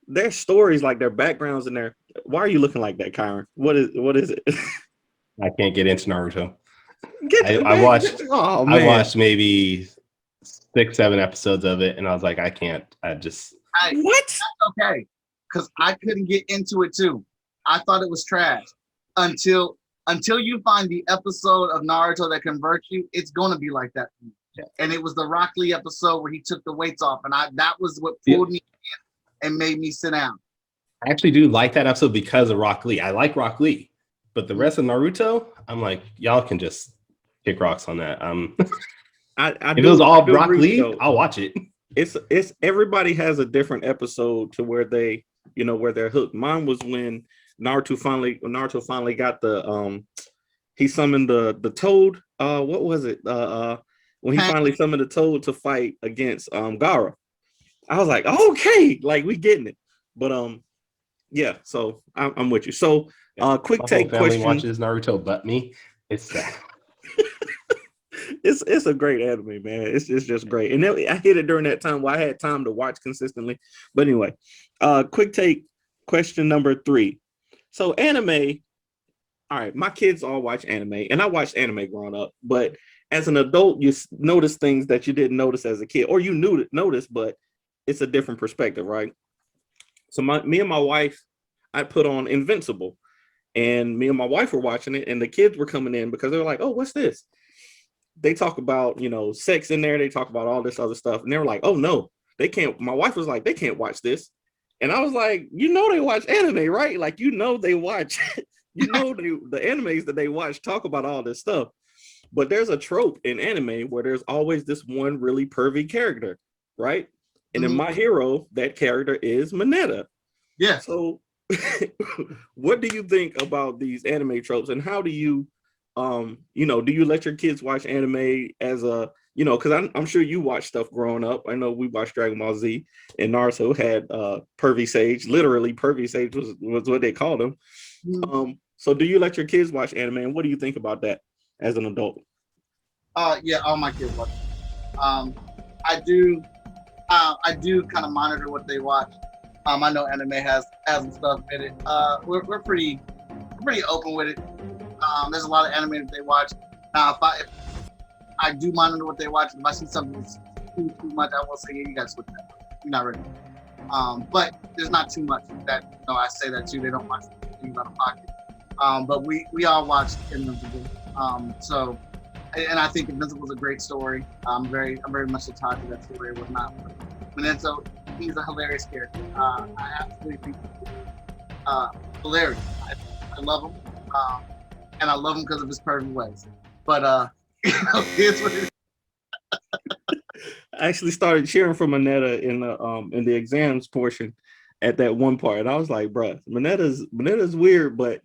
their stories, like their backgrounds and their, why are you looking like that, Kyrun? What is it? I can't get into Naruto. I watched maybe 6-7 episodes of it, and I was like, I can't. What? That's okay, because I couldn't get into it too. I thought it was trash until you find the episode of Naruto that converts you. It's gonna be like that. Yeah. And it was the Rock Lee episode where he took the weights off, and that was what pulled me in and made me sit down. I actually do like that episode because of Rock Lee. I like Rock Lee, but the rest of Naruto, I'm like, y'all can just kick rocks on that. If it was all Rock Lee, I'll watch it. It's everybody has a different episode to where they, where they're hooked. Mine was when Naruto finally got the he summoned the toad. What was it? When he finally summoned the toad to fight against Gaara. I was like, okay, like we getting it. But yeah, so I'm with you. So quick take question. Watches Naruto but me. It's sad. It's a great anime, man. It's just great. And then I hit it during that time where I had time to watch consistently. But anyway, quick take question number 3. So anime, all right, my kids all watch anime, and I watched anime growing up, but as an adult, you notice things that you didn't notice as a kid, or you notice, but it's a different perspective, right? So me and my wife, I put on Invincible, and me and my wife were watching it, and the kids were coming in because they were like, oh, what's this? They talk about, sex in there. They talk about all this other stuff. And they were like, oh, no, they can't. My wife was like, they can't watch this. And I was like, they watch anime, right? Like, they watch, the animes that they watch talk about all this stuff. But there's a trope in anime where there's always this one really pervy character, right? And in My Hero, that character is Mineta. Yeah. So what do you think about these anime tropes, and how do you, do you let your kids watch anime as a, because I'm sure you watched stuff growing up. I know we watched Dragon Ball Z, and Naruto had pervy sage. Literally, pervy sage was what they called him. So do you let your kids watch anime, and what do you think about that as an adult? Yeah, all my kids watch. I do kind of monitor what they watch. I know anime has some stuff in it. We're pretty open with it. There's a lot of anime that they watch. Now, if I do monitor what they watch, if I see something that's too much, I will say, yeah, you guys switch that. You're not ready. But there's not too much that I say that too. They don't watch things out of pocket. But we all watched Invincible. So, and I think Invincible is a great story. I'm very much attached to that story and whatnot. Mineta, he's a hilarious character. I absolutely think hilarious. I love him. And I love him because of his pervy ways. But here's what it is. I actually started cheering for Mineta in the exams portion at that one part. And I was like, bruh, Mineta's weird, but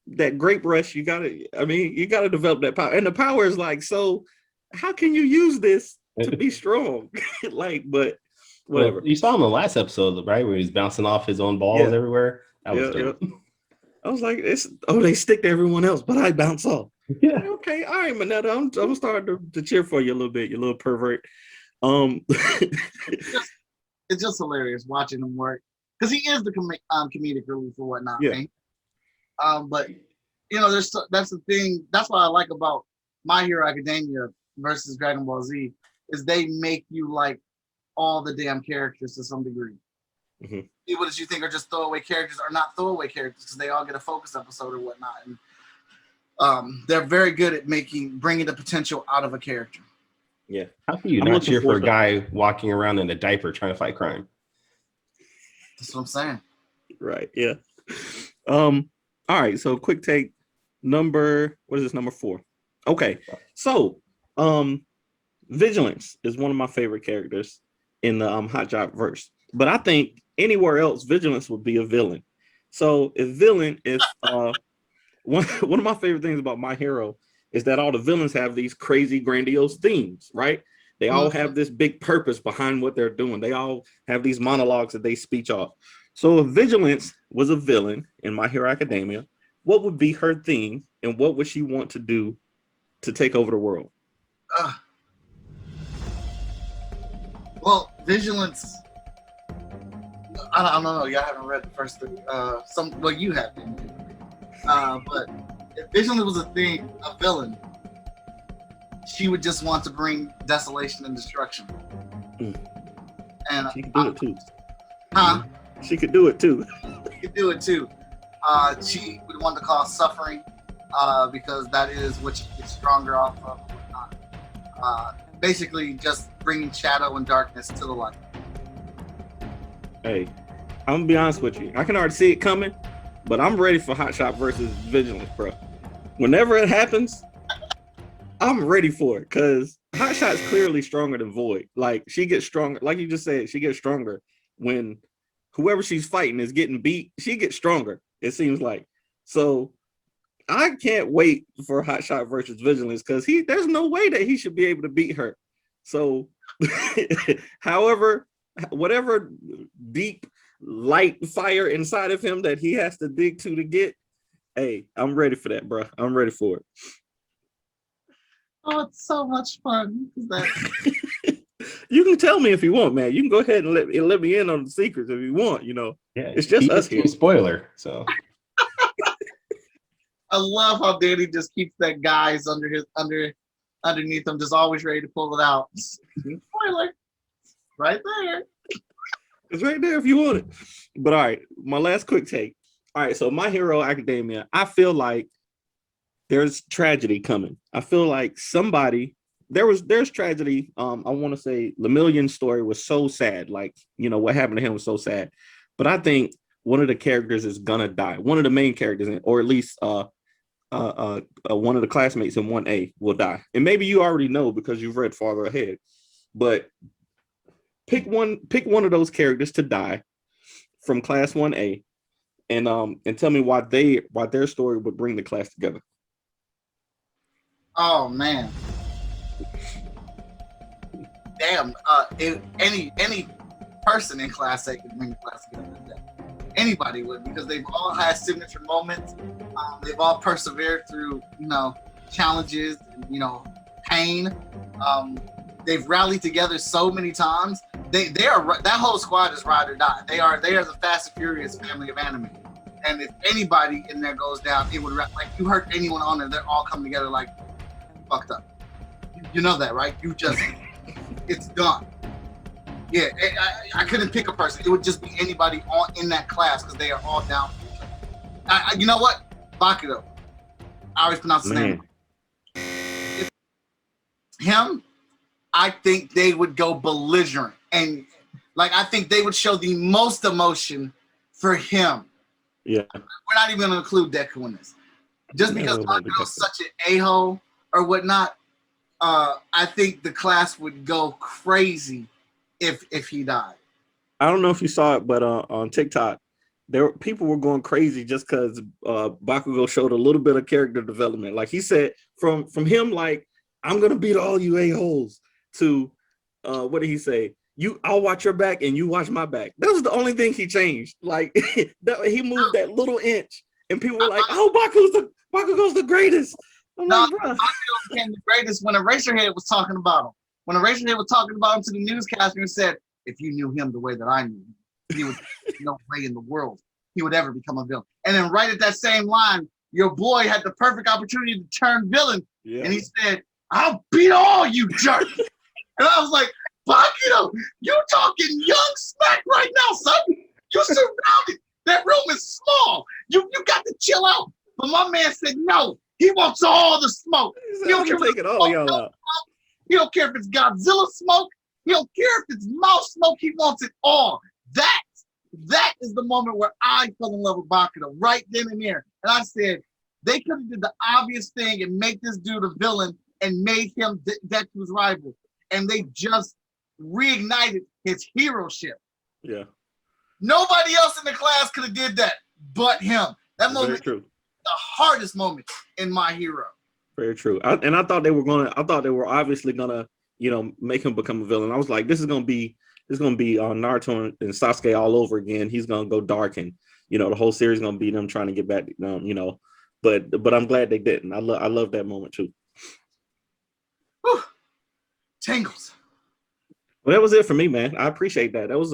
that grape rush, you gotta develop that power. And the power is like, so how can you use this to be strong? But whatever. Well, you saw in the last episode, right, where he's bouncing off his own balls everywhere. That was dope. I was like, they stick to everyone else, but I bounce off. Yeah. Okay. All right, Mineta. I'm starting to cheer for you a little bit, you little pervert. It's just hilarious watching him work, because he is the comedic relief or whatnot. Yeah. Right? But that's the thing. That's what I like about My Hero Academia versus Dragon Ball Z, is they make you like all the damn characters to some degree. Mm-hmm. People that you think are just throwaway characters are not throwaway characters, because they all get a focus episode or whatnot. And they're very good at bringing the potential out of a character. Yeah. How can you not cheer for a guy walking around in a diaper trying to fight crime? That's what I'm saying. Right. Yeah. All right. So quick take number 4. Okay. So Vigilance is one of my favorite characters in the Hotshot verse. But I think anywhere else, Vigilance would be a villain. So one of my favorite things about My Hero is that all the villains have these crazy, grandiose themes, right? They all have this big purpose behind what they're doing. They all have these monologues that they speech off. So if Vigilance was a villain in My Hero Academia, what would be her theme and what would she want to do to take over the world? Well, Vigilance. I don't know. Y'all haven't read the first three. Well, you have. But if Vigilance was a villain, she would just want to bring desolation and destruction. And she could do it too. Huh? She could do it too. She could do it too. She would want to cause suffering because that is what she gets stronger off of. Basically, just bringing shadow and darkness to the light. Hey, I'm gonna be honest with you. I can already see it coming, but I'm ready for Hotshot versus Vigilance, bro. Whenever it happens, I'm ready for it because Hotshot's clearly stronger than Void. Like, she gets stronger. Like you just said, she gets stronger when whoever she's fighting is getting beat. She gets stronger, it seems like. So I can't wait for Hotshot versus Vigilance because there's no way that he should be able to beat her. So, however, whatever deep light fire inside of him that he has to dig to get, hey, I'm ready for that, bro. I'm ready for it. Oh, it's so much fun. You can tell me if you want, man. You can go ahead and let me in on the secrets if you want. You know, yeah, it's just us here. Spoiler. So I love how Danny just keeps that guys underneath him, just always ready to pull it out. Spoiler, right there. It's right there if you want it. But all right, my last quick take. All right, so My Hero Academia, I feel like there's tragedy coming. I feel like there's tragedy. I want to say Lemillion's story was so sad. Like, you know, what happened to him was so sad. But I think one of the characters is gonna die. One of the main characters, or at least one of the classmates in 1A will die. And maybe you already know because you've read farther ahead. But pick one of those characters to die from class 1A, and tell me why their story would bring the class together. Oh man. Damn. Any person in class A could bring the class together. Anybody would, because they've all had signature moments. They've all persevered through, challenges, and, pain. They've rallied together so many times. They are that whole squad is ride or die. They are the Fast and Furious family of anime. And if anybody in there goes down, it would, like, you hurt anyone on there, they're all coming together like fucked up. You know that, right? You just it's done. Yeah, I couldn't pick a person. It would just be anybody in that class because they are all down. You know what? Bakudo. I always pronounce his name. Him, I think they would go belligerent. And, like, I think they would show the most emotion for him. Yeah. We're not even going to include Deku in this. Just because Bakudo's such an a-hole or whatnot, I think the class would go crazy if he died. I don't know if you saw it, but on TikTok, people were going crazy just because Bakugo showed a little bit of character development. Like, he said, from him, like, I'm gonna beat all you a-holes, to what did he say? I'll watch your back and you watch my back. That was the only thing he changed. Like, he moved that little inch, and people were like, "Oh, Bakugo's the greatest." I'm like, bro. Bakugo became the greatest when Eraserhead was talking about him. When Eraserhead was talking about him to the newscaster and said, "If you knew him the way that I knew him, he would no way in the world he would ever become a villain." And then right at that same line, your boy had the perfect opportunity to turn villain, and he said, "I'll beat all you jerks." And I was like, Bakugo, you talking young smack right now, son. You surrounded. That room is small. You got to chill out. But my man said, no, he wants all the smoke. He don't care if it's all y'all out. He don't care if it's Godzilla smoke. He don't care if it's mouse smoke. He wants it all. That is the moment where I fell in love with Bakugo, right then and there. And I said, they could have did the obvious thing and make this dude a villain and made him Deku's rival. And they just reignited his hero-ship. Yeah. Nobody else in the class could have did that but him. That moment, the hardest moment in My Hero. Very true. I thought they were obviously gonna make him become a villain. I was like, this is gonna be Naruto and Sasuke all over again. He's gonna go dark, and the whole series is gonna be them trying to get back. But I'm glad they didn't. I love that moment too. Whew. Tingles. Well, that was it for me, man. I appreciate that. That was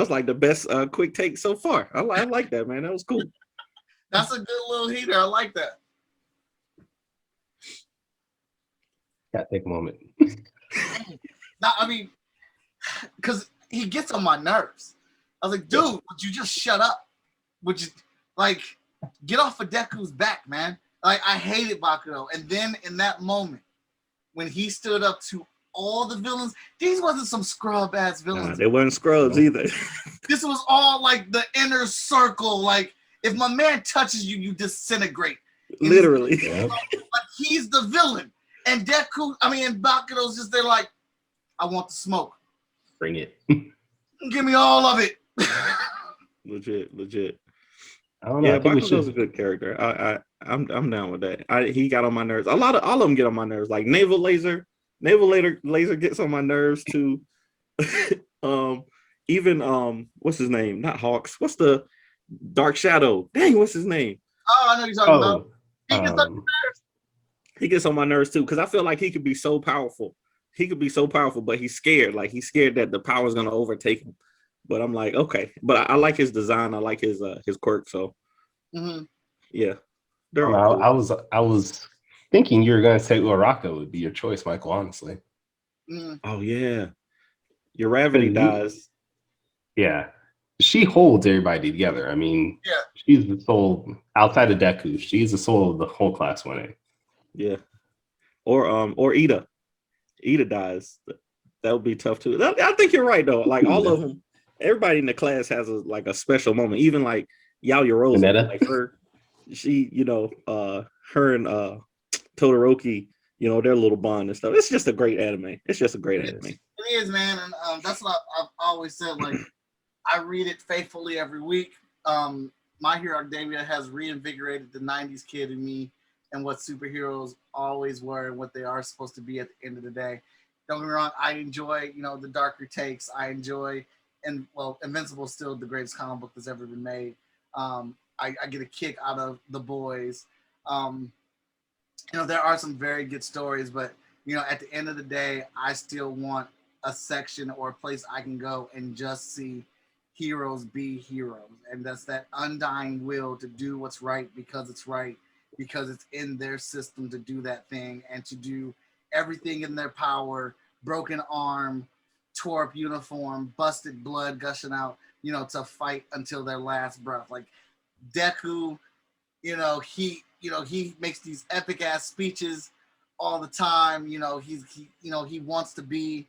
like the best quick take so far. I like that, man. That was cool. That's a good little heater. I like that. Gotta take a moment. Now, I mean, because he gets on my nerves. I was like, dude, would you just shut up? Would you, like, get off of Deku's back, man? Like, I hated Bakugo. And then in that moment, when he stood up to all the villains, these wasn't some scrub-ass villains. They weren't scrubs either. This was all, like, the inner circle. Like, if my man touches you, you disintegrate. Literally. Like, he's the villain. And Bakugo's just there like, I want the smoke. Bring it. Give me all of it. Legit. I don't know. Yeah, I think Bakugo's a good character. I'm down with that. He got on my nerves. All of them get on my nerves. Like Naval Laser gets on my nerves too. Even what's his name? Not Hawks. What's the Dark Shadow? Dang, what's his name? Oh, I know you're talking about. He gets on my nerves. He gets on my nerves too, because I feel like he could be so powerful. But he's scared. Like he's scared that the power is gonna overtake him. But I'm like, okay. But I like his design. I like his quirk. So yeah. I was thinking you were gonna say Uraraka would be your choice, Michael, honestly. Oh yeah. Your Gravity dies. Yeah. She holds everybody together. I mean, she's the soul outside of Deku. She's the soul of the whole class 1A. Yeah. Or Ida. Ida dies. That would be tough too. I think you're right though. Like all of them, everybody in the class has a special moment. Even like Yaoyorozu, like her, her and Todoroki, their little bond and stuff. It's just a great anime. It is, man, and that's what I've always said. Like, I read it faithfully every week. My Hero Academia has reinvigorated the '90s kid in me and what superheroes always were and what they are supposed to be at the end of the day. Don't get me wrong, I enjoy, the darker takes. I enjoy, Invincible is still the greatest comic book that's ever been made. I get a kick out of The Boys. There are some very good stories, but, at the end of the day, I still want a section or a place I can go and just see heroes be heroes. And that's that undying will to do what's right because it's right, because it's in their system to do that thing and to do everything in their power, broken arm, tore up uniform, busted blood gushing out, to fight until their last breath. Like Deku, he makes these epic ass speeches all the time. He wants to be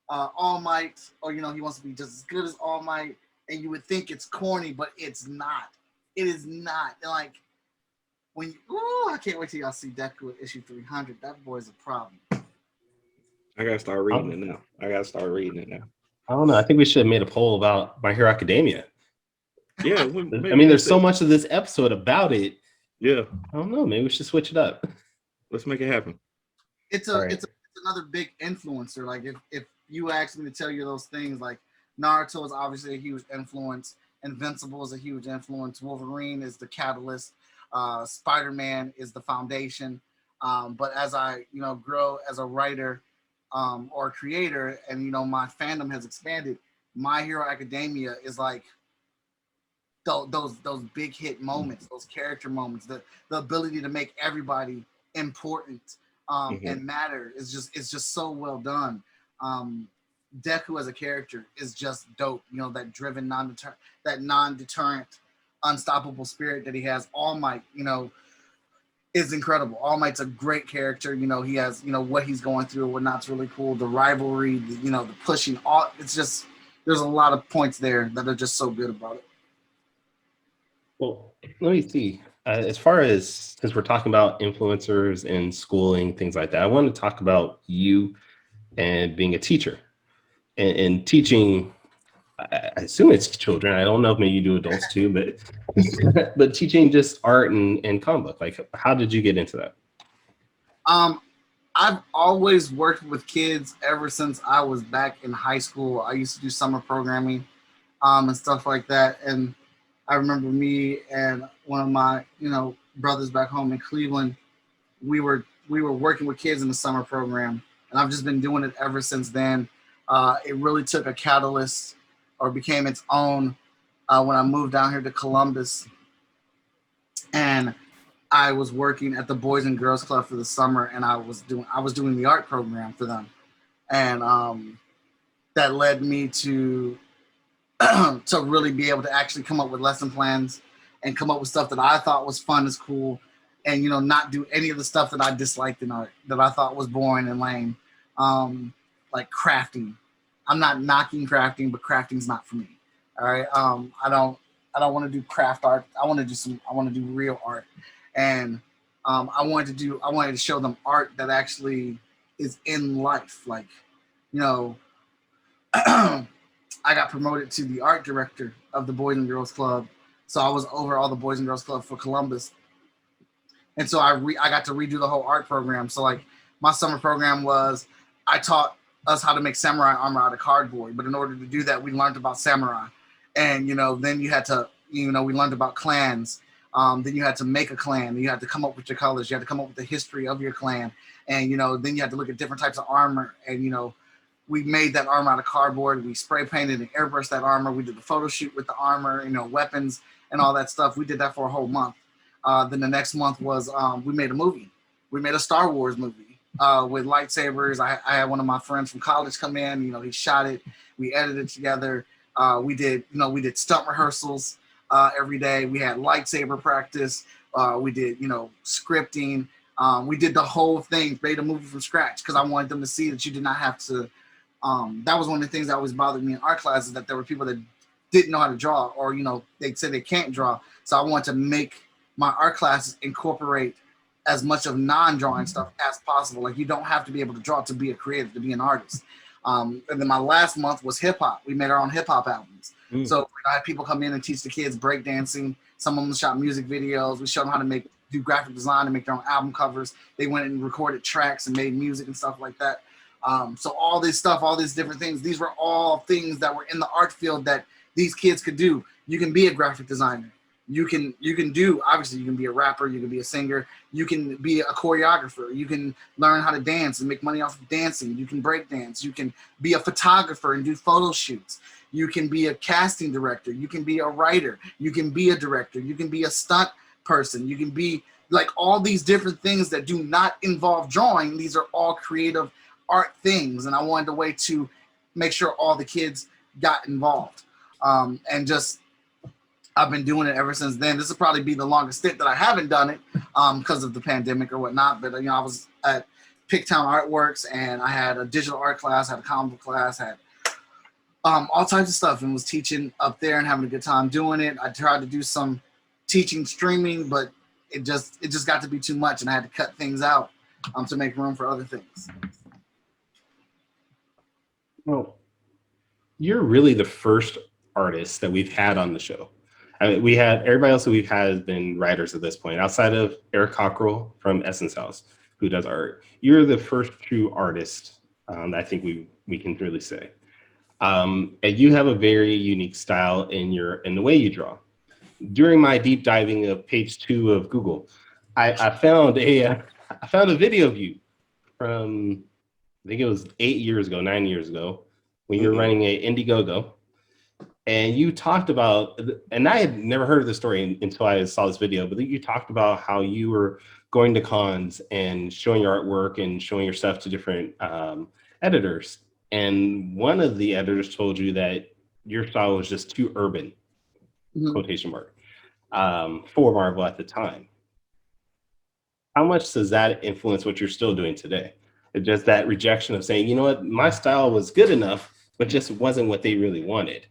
All Might, or he wants to be just as good as All Might. And you would think it's corny, but it's not. It is not. And like, I can't wait till y'all see Deku at issue 300. That boy's a problem. I gotta start reading it now. I don't know. I think we should have made a poll about My Hero Academia. Yeah. There's so much of this episode about it. Yeah. I don't know. Maybe we should switch it up. Let's make it happen. It's another big influencer. Like if you asked me to tell you those things, like Naruto is obviously a huge influence. Invincible is a huge influence. Wolverine is the catalyst. Spider-Man is the foundation. But as I, grow as a writer or creator, and my fandom has expanded, My Hero Academia is like those big hit moments, those character moments, the ability to make everybody important and matter is just so well done. Deku as a character is just dope. That driven, non-deterrent, unstoppable spirit that he has. All Might, is incredible. All Might's a great character. He has, what he's going through and whatnot's really cool. The rivalry, the pushing, it's just, there's a lot of points there that are just so good about it. Well, let me see. As far as, because we're talking about influencers and schooling, things like that, I want to talk about you and being a teacher and teaching. I assume it's children. I don't know if maybe you do adults too, but teaching just art and comic book. Like, how did you get into that? I I've always worked with kids ever since I was back in high school. I used to do summer programming, and stuff like that. And I remember me and one of my, brothers back home in Cleveland. We were working with kids in the summer program, and I've just been doing it ever since then. It really took a catalyst, or became its own, when I moved down here to Columbus, and I was working at the Boys and Girls Club for the summer, and I was doing the art program for them, and that led me to to really be able to actually come up with lesson plans and come up with stuff that I thought was fun, is cool, and not do any of the stuff that I disliked in art, that I thought was boring and lame, like crafting. I'm not knocking crafting, but crafting's not for me. All right, I don't want to do craft art. I want to do real art, and I wanted to show them art that actually is in life, like you know. I got promoted to the art director of the Boys and Girls Club. So I was over all the Boys and Girls Club for Columbus. And so I got to redo the whole art program. So like my summer program was, I taught us how to make samurai armor out of cardboard. But in order to do that, we learned about samurai. And, then you had to, we learned about clans. Then you had to make a clan. You had to come up with your colors. You had to come up with the history of your clan. And, then you had to look at different types of armor. And, we made that armor out of cardboard. We spray painted and airbrushed that armor. We did the photo shoot with the armor, weapons and all that stuff. We did that for a whole month. Then the next month was we made a movie. We made a Star Wars movie with lightsabers. I had one of my friends from college come in. He shot it. We edited together. We did stunt rehearsals every day. We had lightsaber practice. We did scripting. We did the whole thing. Made a movie from scratch because I wanted them to see that you did not have to. That was one of the things that always bothered me in art classes, that there were people that didn't know how to draw, or they'd say they can't draw. So I wanted to make my art classes incorporate as much of non-drawing stuff as possible. Like, you don't have to be able to draw to be a creative, to be an artist. And then my last month was hip hop. We made our own hip hop albums. So I had people come in and teach the kids breakdancing. Some of them shot music videos. We showed them how to do graphic design and make their own album covers. They went and recorded tracks and made music and stuff like that. So all this stuff, all these different things, these were all things that were in the art field that these kids could do. You can be a graphic designer. You can do, obviously you can be a rapper, you can be a singer, you can be a choreographer, you can learn how to dance and make money off of dancing, you can break dance, you can be a photographer and do photo shoots, you can be a casting director, you can be a writer, you can be a director, you can be a stunt person, you can be like all these different things that do not involve drawing. These are all creative art things, and I wanted a way to make sure all the kids got involved, and just I've been doing it ever since then. This will probably be the longest stint that I haven't done it because of the pandemic or whatnot, but I was at Picktown Artworks, and I had a digital art class, had a comic book class, had all types of stuff, and was teaching up there and having a good time doing it. I tried to do some teaching streaming, but it just got to be too much, and I had to cut things out to make room for other things. Well, you're really the first artist that we've had on the show. I mean, we had everybody else that we've had has been writers at this point, outside of Eric Cockrell from Essence House, who does art. You're the first true artist I think we can really say. And you have a very unique style in the way you draw. During my deep diving of page 2 of Google, I found a video of you from, I think it was 9 years ago, when you were running a Indiegogo, and you talked about, and I had never heard of the story until I saw this video, but you talked about how you were going to cons and showing your artwork and showing your stuff to different editors. And one of the editors told you that your style was just too urban, quotation mark, for Marvel at the time. How much does that influence what you're still doing today? It's just that rejection of saying, you know what, my style was good enough, but just wasn't what they really wanted.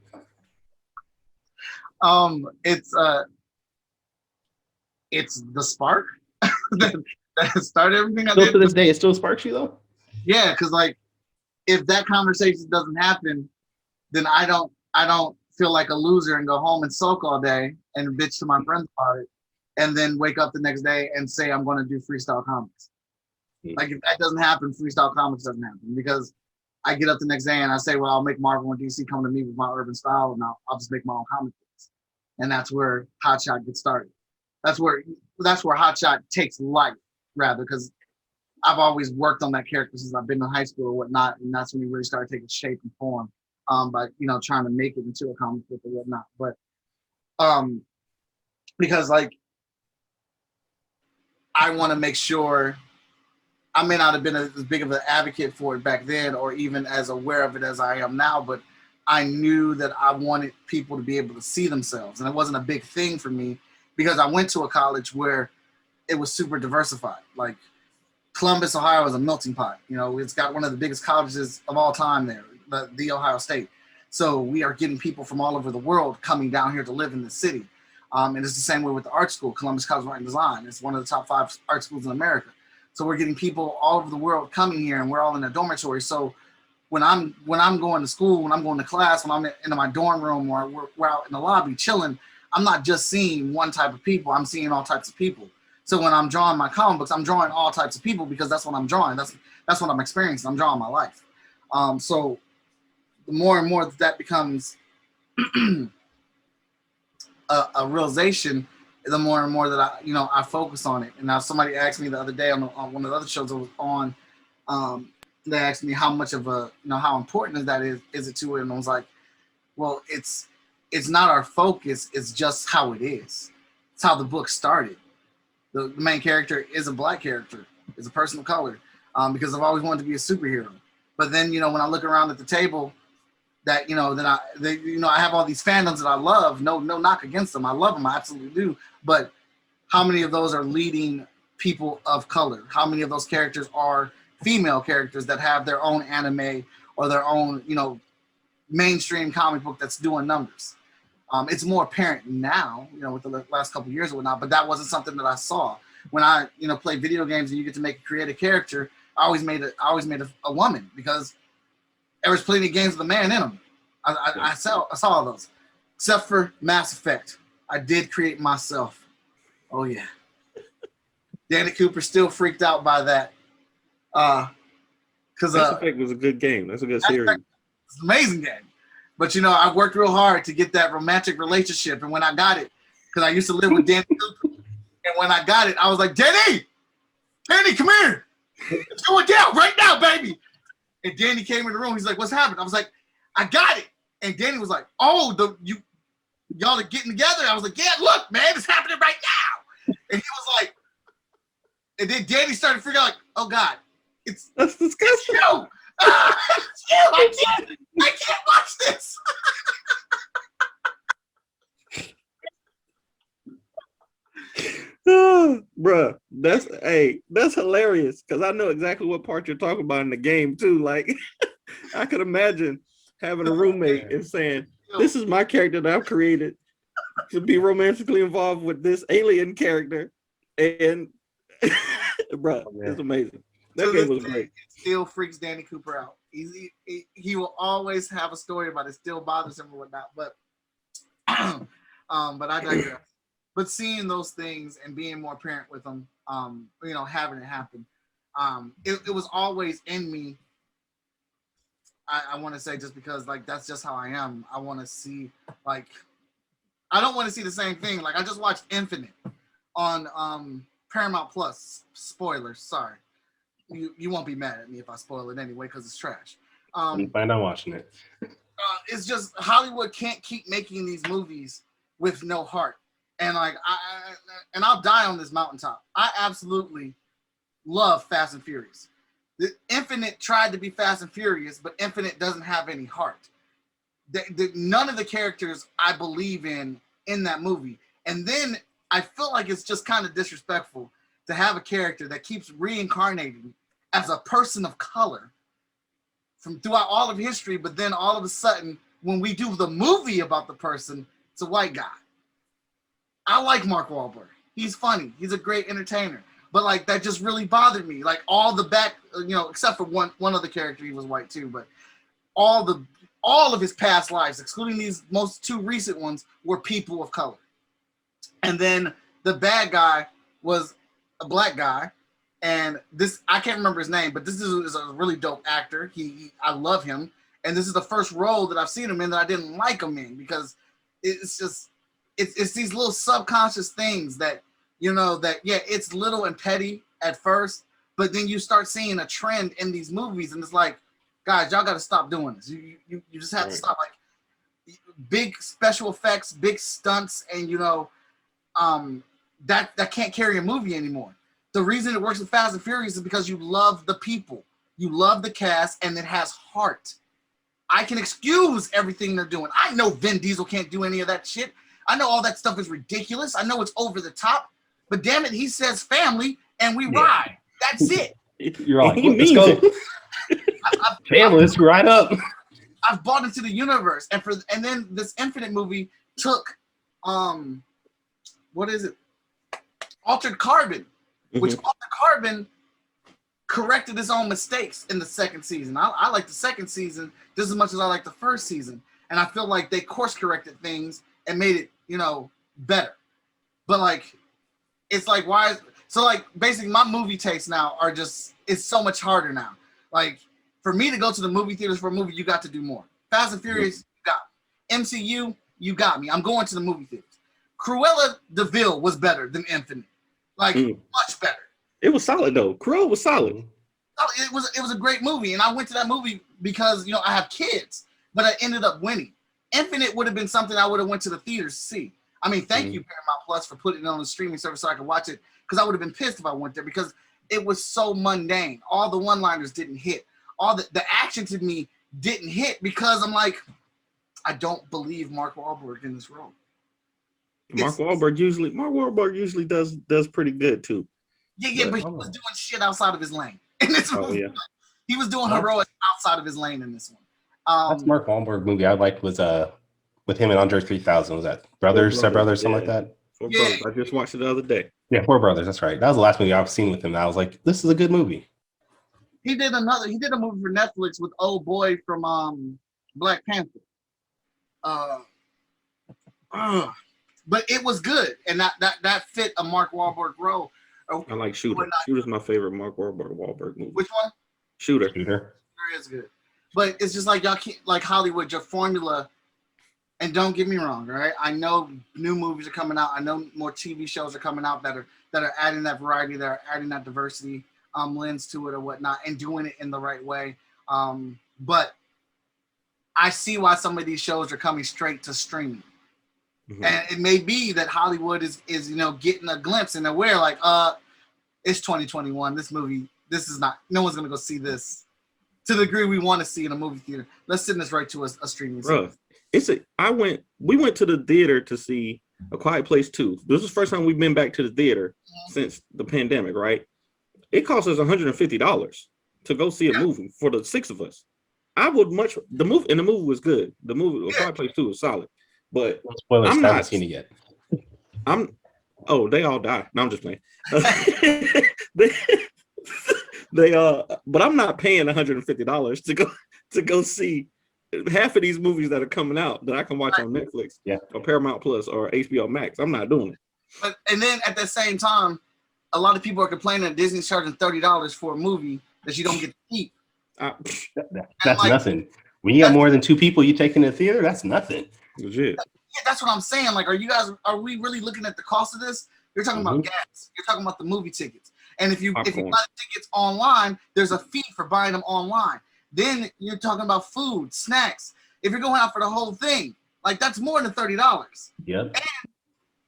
It's the spark that started everything. Still to this day, it still sparks you though? Yeah, because like if that conversation doesn't happen, then I don't feel like a loser and go home and sulk all day and bitch to my friends about it, and then wake up the next day and say I'm going to do Freestyle Komics. Like if that doesn't happen, Freestyle Komics doesn't happen because I get up the next day and I say, well, I'll make Marvel and DC come to me with my urban style, and I'll just make my own comic books. And that's where Hotshot gets started. That's where Hotshot takes life, rather, because I've always worked on that character since I've been in high school or whatnot, and that's when he really started taking shape and form. By trying to make it into a comic book or whatnot. But because like I want to make sure. I may not have been as big of an advocate for it back then or even as aware of it as I am now, but I knew that I wanted people to be able to see themselves. And it wasn't a big thing for me because I went to a college where it was super diversified. Like Columbus, Ohio is a melting pot. It's got one of the biggest colleges of all time there, the Ohio State. So we are getting people from all over the world coming down here to live in the city. And it's the same way with the art school, Columbus College of Art and Design. It's one of the top 5 art schools in America. So we're getting people all over the world coming here, and we're all in a dormitory. So when I'm going to school, when I'm going to class, when I'm in my dorm room or we're out in the lobby chilling, I'm not just seeing one type of people. I'm seeing all types of people. So when I'm drawing my comic books, I'm drawing all types of people because that's what I'm drawing. That's what I'm experiencing. I'm drawing my life. So the more and more that becomes a realization, the more and more that I focus on it. And now somebody asked me the other day on one of the other shows I was on, they asked me how much of how important is it to it, and I was like, well, it's not our focus, it's just how it is. It's how the book started. The main character is a black character, is a person of color, because I've always wanted to be a superhero. But then when I look around at the table, that I have all these fandoms that I love. No knock against them. I love them. I absolutely do. But how many of those are leading people of color? How many of those characters are female characters that have their own anime or their own mainstream comic book that's doing numbers? It's more apparent now, with the last couple of years or whatnot. But that wasn't something that I saw when I play video games and you get to make a creative character. I always made a woman because there was plenty of games with a man in them. I saw all those, except for Mass Effect. I did create myself. Oh yeah. Danny Cooper still freaked out by that. Because Mass Effect was a good game. That's a good series. It's an amazing game. But I worked real hard to get that romantic relationship, and when I got it, because I used to live with Danny Cooper, and when I got it, I was like, Danny, come here. It's going down right now, baby. And Danny came in the room. He's like, what's happening? I was like, I got it. And Danny was like, oh, y'all are getting together? I was like, yeah, look, man, it's happening right now. And he was like, and then Danny started figuring out, like, oh, God, that's disgusting. It's you. It's you. I can't watch this. Bruh, that's hilarious because I know exactly what part you're talking about in the game too. Like, I could imagine having a roommate and saying, "This is my character that I've created to be romantically involved with this alien character," and bruh, it's amazing. That game was great. It still freaks Danny Cooper out. He will always have a story about it. Still bothers him or whatnot, but but I digress. But seeing those things and being more apparent with them, having it happen, it was always in me. I want to say just because, like, that's just how I am. I want to see, like, I don't want to see the same thing. Like, I just watched Infinite on Paramount Plus. Spoilers, sorry. You won't be mad at me if I spoil it anyway because it's trash. You plan on watching it. It's just Hollywood can't keep making these movies with no heart. And like I'll die on this mountaintop. I absolutely love Fast and Furious. The Infinite tried to be Fast and Furious, but Infinite doesn't have any heart. None of the characters I believe in that movie. And then I feel like it's just kind of disrespectful to have a character that keeps reincarnating as a person of color from throughout all of history, but then all of a sudden, when we do the movie about the person, it's a white guy. I like Mark Wahlberg. He's funny. He's a great entertainer. But like that just really bothered me. Like all the back, except for one other character, he was white too. But all of his past lives, excluding these most 2 recent ones, were people of color. And then the bad guy was a black guy, And this, I can't remember his name, but this is a really dope actor. I love him. And this is the first role that I've seen him in that I didn't like him in, because it's just, it's these little subconscious things that, you know, that, yeah, it's little and petty at first, but then you start seeing a trend in these movies, and it's like, guys, y'all got to stop doing this. You just have to stop. Like, big special effects, big stunts, and, you know, that can't carry a movie anymore. The reason it works in Fast and Furious is because you love the people, you love the cast, and it has heart. I can excuse everything they're doing. I know Vin Diesel can't do any of that shit. I know all that stuff is ridiculous. I know it's over the top, but damn it, he says family and we ride. That's it. You're like, let's go. Family, let's ride up. I've bought into the universe, and then this Infinite movie took what is it? Altered Carbon, which Altered Carbon corrected his own mistakes in the second season. I like the second season just as much as I like the first season, and I feel like they course corrected things and made it, you know, better. But like, it's like, why? So like, basically, my movie tastes now are just, it's so much harder now. Like, for me to go to the movie theaters for a movie, you got to do more. Fast and Furious, you got me. MCU, you got me. I'm going to the movie theaters. Cruella de Vil was better than Infinite, like much better. It was solid though. Cruella was solid. It was a great movie, and I went to that movie because, you know, I have kids, but I ended up winning. Infinite would have been something I would have went to the theaters to see. I mean, thank you Paramount Plus for putting it on the streaming service so I could watch it, because I would have been pissed if I went there, because it was so mundane. All the one-liners didn't hit. All the action to me didn't hit, because I'm like, I don't believe Mark Wahlberg in this role. Mark Wahlberg usually does pretty good too. Yeah, but he was doing shit outside of his lane. In this movie, he was doing heroic outside of his lane in this one. That's Mark Wahlberg movie I liked was with him and Andre 3000. Was that Brothers, Step Brothers, something like that? Four Brothers. I just watched it the other day. Yeah, Four Brothers. That's right. That was the last movie I've seen with him. And I was like, this is a good movie. He did a movie for Netflix with old boy from Black Panther. But it was good, and that fit a Mark Wahlberg role. I like Shooter. Shooter's my favorite Mark Wahlberg movie. Which one? Shooter. Shooter is good. But it's just like, y'all can't, like Hollywood, your formula, and don't get me wrong, right? I know new movies are coming out. I know more TV shows are coming out that are adding that variety, that are adding that diversity lens to it or whatnot, and doing it in the right way. But I see why some of these shows are coming straight to streaming. And it may be that Hollywood is you know, getting a glimpse and aware, like, it's 2021. This movie, this is not, no one's gonna go see this to the degree we want to see in a movie theater. Let's send this right to a streaming service. We went to the theater to see A Quiet Place 2. This is the first time we've been back to the theater since the pandemic, right? It cost us $150 to go see a movie for the 6 of us. I would the movie was good. The movie A Quiet Place 2 was solid. But spoilers, I haven't seen it yet. They all die. No, I'm just playing. But I'm not paying $150 to go see half of these movies that are coming out that I can watch on Netflix, or Paramount Plus or HBO Max. I'm not doing it. And then at the same time, a lot of people are complaining that Disney's charging $30 for a movie that you don't get to keep. That's nothing. When you got more than 2 people you take in the theater, that's nothing. Legit. Yeah, that's what I'm saying. Like, are we really looking at the cost of this? You're talking about gas. You're talking about the movie tickets. And if you buy tickets online, there's a fee for buying them online. Then you're talking about food, snacks. If you're going out for the whole thing, like, that's more than $30. Yep. And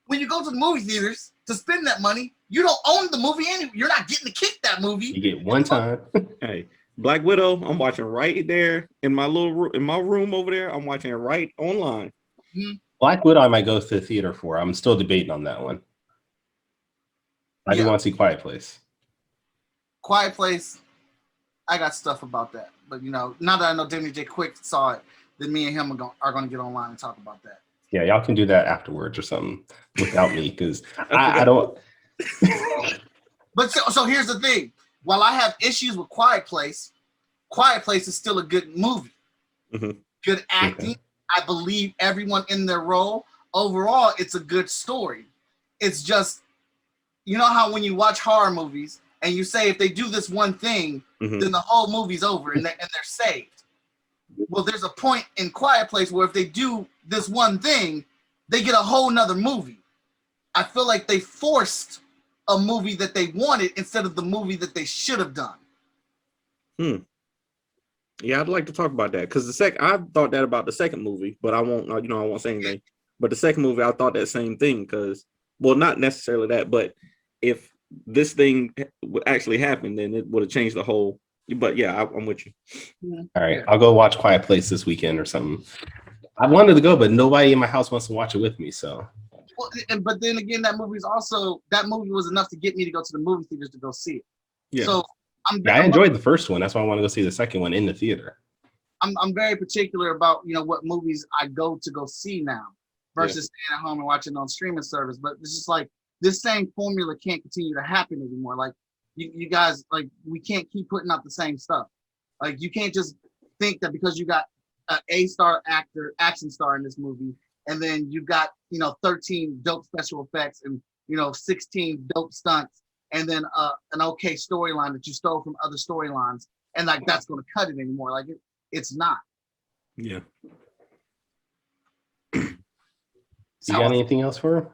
when you go to the movie theaters to spend that money, you don't own the movie anyway. You're not getting to kick that movie. You get one time. Hey, Black Widow, I'm watching right there in my room over there. I'm watching it right online. Black Widow, I might go to the theater for. I'm still debating on that one. I do want to see Quiet Place. Quiet Place, I got stuff about that. But, you know, now that I know Danny J. Quick saw it, then me and him are going to get online and talk about that. Yeah, y'all can do that afterwards or something without me, because I don't. But so here's the thing. While I have issues with Quiet Place is still a good movie. Good acting. Okay. I believe everyone in their role. Overall, it's a good story. It's just, you know how when you watch horror movies and you say if they do this one thing, then the whole movie's over and they're saved. Well, there's a point in Quiet Place where if they do this one thing, they get a whole nother movie. I feel like they forced a movie that they wanted instead of the movie that they should have done. Yeah, I'd like to talk about that because I thought that about the second movie, but I won't say anything. But the second movie, I thought that same thing because, well, not necessarily that, but if this thing would actually happen, then it would have changed the whole. But yeah, I'm with you. All right, I'll go watch Quiet Place this weekend or something. I wanted to go, but nobody in my house wants to watch it with me. So, well, but then again, that movie was enough to get me to go to the movie theaters to go see it. Yeah. So I enjoyed the first one. That's why I want to go see the second one in the theater. I'm very particular about what movies I go see now versus staying at home and watching on streaming service. But it's just like this same formula can't continue to happen anymore. Like you guys, like we can't keep putting out the same stuff. Like you can't just think that because you got an A-star actor, action star in this movie, and then you got 13 dope special effects and 16 dope stunts, and then an okay storyline that you stole from other storylines, and like that's going to cut it anymore. Like it's not. Yeah. You got anything else for her?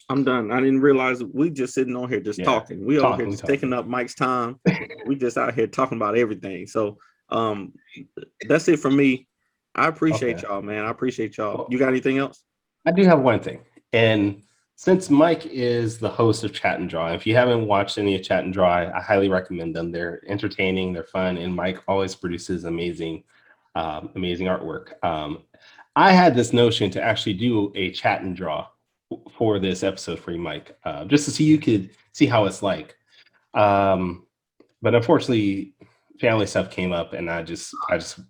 I'm done. I didn't realize we just sitting on here just talking. We over here just taking up Mike's time. We just out here talking about everything. So that's it for me. I appreciate y'all, man. I appreciate y'all. You got anything else? I do have one thing. And since Mike is the host of Chat and Draw, if you haven't watched any of Chat and Draw, I highly recommend them. They're entertaining, they're fun, and Mike always produces amazing artwork. I had this notion to actually do a Chat and Draw for this episode for you, Mike, just to see you could see how it's like. But unfortunately, family stuff came up, and I just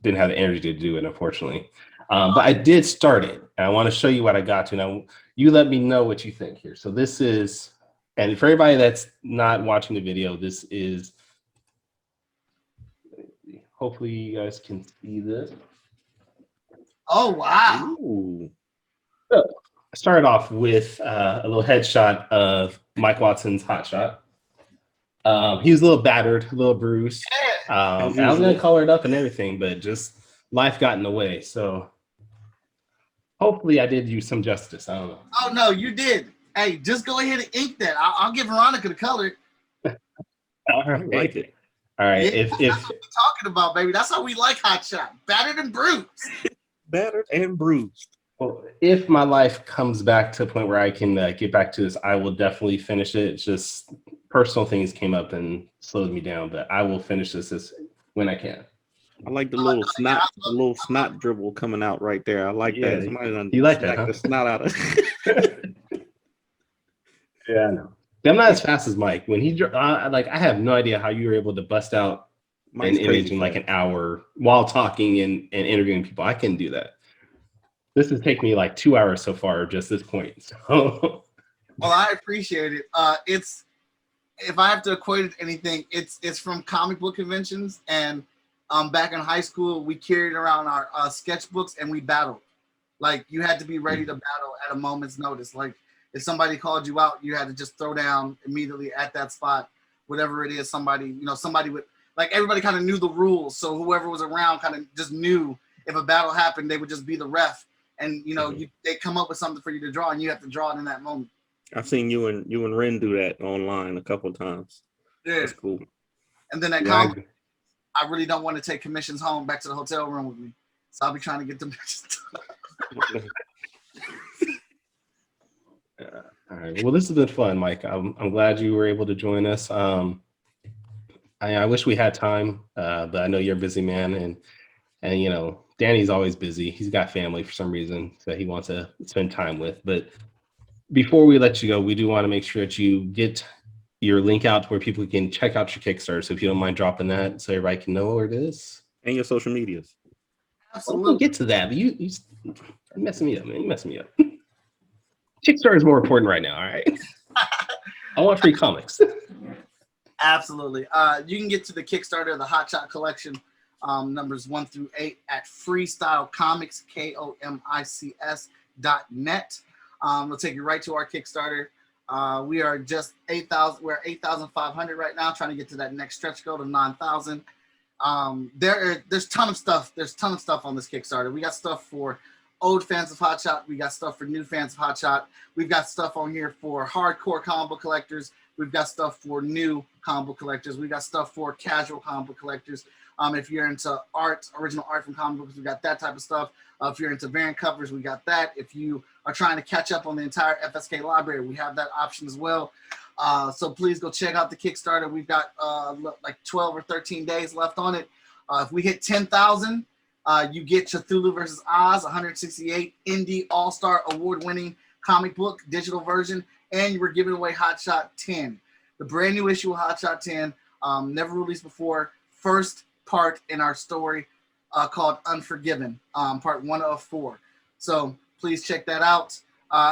didn't have the energy to do it, unfortunately. But I did start it, and I want to show you what I got to. Now, you let me know what you think here. So this is, and for everybody that's not watching the video, this is, hopefully you guys can see this. Oh, wow. Ooh. So I started off with a little headshot of Mike Watson's Hotshot. He was a little battered, a little bruised. I was going to color it up and everything, but just life got in the way. So hopefully I did you some justice. I don't know. Oh, no, you did. Hey, just go ahead and ink that. I'll give Veronica the color. All right. I like it. All right. Yeah, that's what we're talking about, baby. That's how we like Hotshot. Battered and bruised. Battered and bruised. Well, if my life comes back to a point where I can get back to this, I will definitely finish it. It's just personal things came up and slowed me down, but I will finish this when I can. I like the little snot dribble coming out right there. I like that. Somebody you like that, huh? The snot out of Yeah, I know. I'm not as fast as Mike. When he I have no idea how you were able to bust out an image in like an hour while talking and interviewing people. I couldn't do that. This has taken me like 2 hours so far, just this point. So, well, I appreciate it. It's, if I have to equate it to anything, it's from comic book conventions, and back in high school, we carried around our sketchbooks and we battled. Like you had to be ready to battle at a moment's notice. Like if somebody called you out, you had to just throw down immediately at that spot, whatever it is. Somebody would, like everybody kind of knew the rules, so whoever was around kind of just knew if a battle happened, they would just be the ref. And they come up with something for you to draw, and you have to draw it in that moment. I've seen you and Ren do that online a couple of times. Yeah, that's cool. And then I really don't want to take commissions home back to the hotel room with me, so I'll be trying to get them. All right. Well, this has been fun, Mike. I'm glad you were able to join us. I wish we had time, but I know you're a busy man, and Danny's always busy. He's got family for some reason that he wants to spend time with. But before we let you go, we do want to make sure that you get your link out to where people can check out your Kickstarter. So if you don't mind dropping that so everybody can know where it is. And your social medias. Absolutely. We'll get to that. But you're messing me up, man. You're messing me up. Kickstarter is more important right now, all right? I want free comics. Absolutely. You can get to the Kickstarter of the Hotshot collection. Numbers 1 through 8 at Freestyle Komics, KOMICS.net. It'll take you right to our Kickstarter. We are just 8,000. We're 8,500 right now, trying to get to that next stretch goal to 9,000. There's ton of stuff. There's ton of stuff on this Kickstarter. We got stuff for old fans of Hotshot. We got stuff for new fans of Hotshot. We've got stuff on here for hardcore comic book collectors. We've got stuff for new comic book collectors. We got stuff for casual comic book collectors. If you're into art, original art from comic books, we got that type of stuff. If you're into variant covers, we got that. If you are trying to catch up on the entire FSK library, we have that option as well. So please go check out the Kickstarter. We've got like 12 or 13 days left on it. If we hit 10,000, you get Cthulhu vs. Oz, 168 Indie All-Star Award-winning comic book, digital version, and we're giving away Hotshot 10, the brand new issue of Hotshot 10, never released before, first part in our story called Unforgiven, part 1 of 4. So please check that out.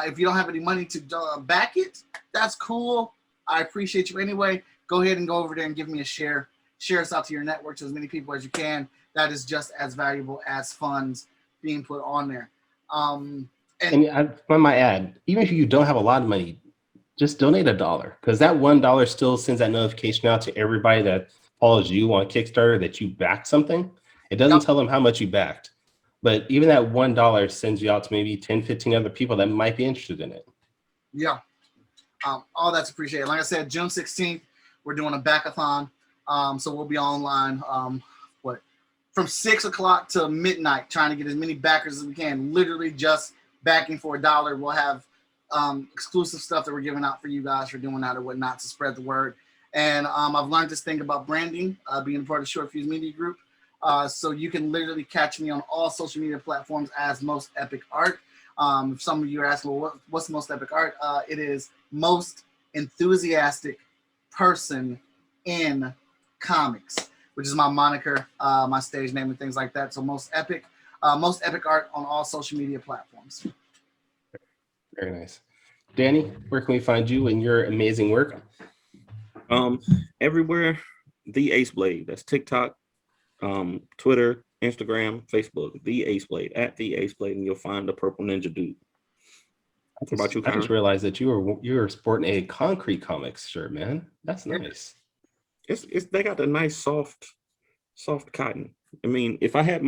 If you don't have any money to back it, that's cool. I appreciate you anyway. Go ahead and go over there and give me a share. Share us out to your network to as many people as you can. That is just as valuable as funds being put on there. And I might add, even if you don't have a lot of money, just donate $1, because that $1 still sends that notification out to everybody that follows you on Kickstarter that you backed something. It doesn't tell them how much you backed, but even that $1 sends you out to maybe 10, 15 other people that might be interested in it. Yeah, all that's appreciated. Like I said, June 16th, we're doing a backathon. So we'll be online from 6 o'clock to midnight, trying to get as many backers as we can, literally just backing for $1. We'll have exclusive stuff that we're giving out for you guys for doing that or whatnot to spread the word. And I've learned this thing about branding, being a part of Short Fuse Media Group. So you can literally catch me on all social media platforms as Most Epic Art. If some of you are asking, well, what's Most Epic Art? It is most enthusiastic person in comics, which is my moniker, my stage name and things like that. So Most Epic Art on all social media platforms. Very nice. Danny, where can we find you and your amazing work? Everywhere, The Ace Blade. That's TikTok, Twitter, Instagram, Facebook. The Ace Blade, at The Ace Blade, and you'll find the Purple Ninja Dude. What about you, I just realized that you were sporting a Concrete Comics shirt, man. That's nice. They got a nice soft cotton. I mean, if I had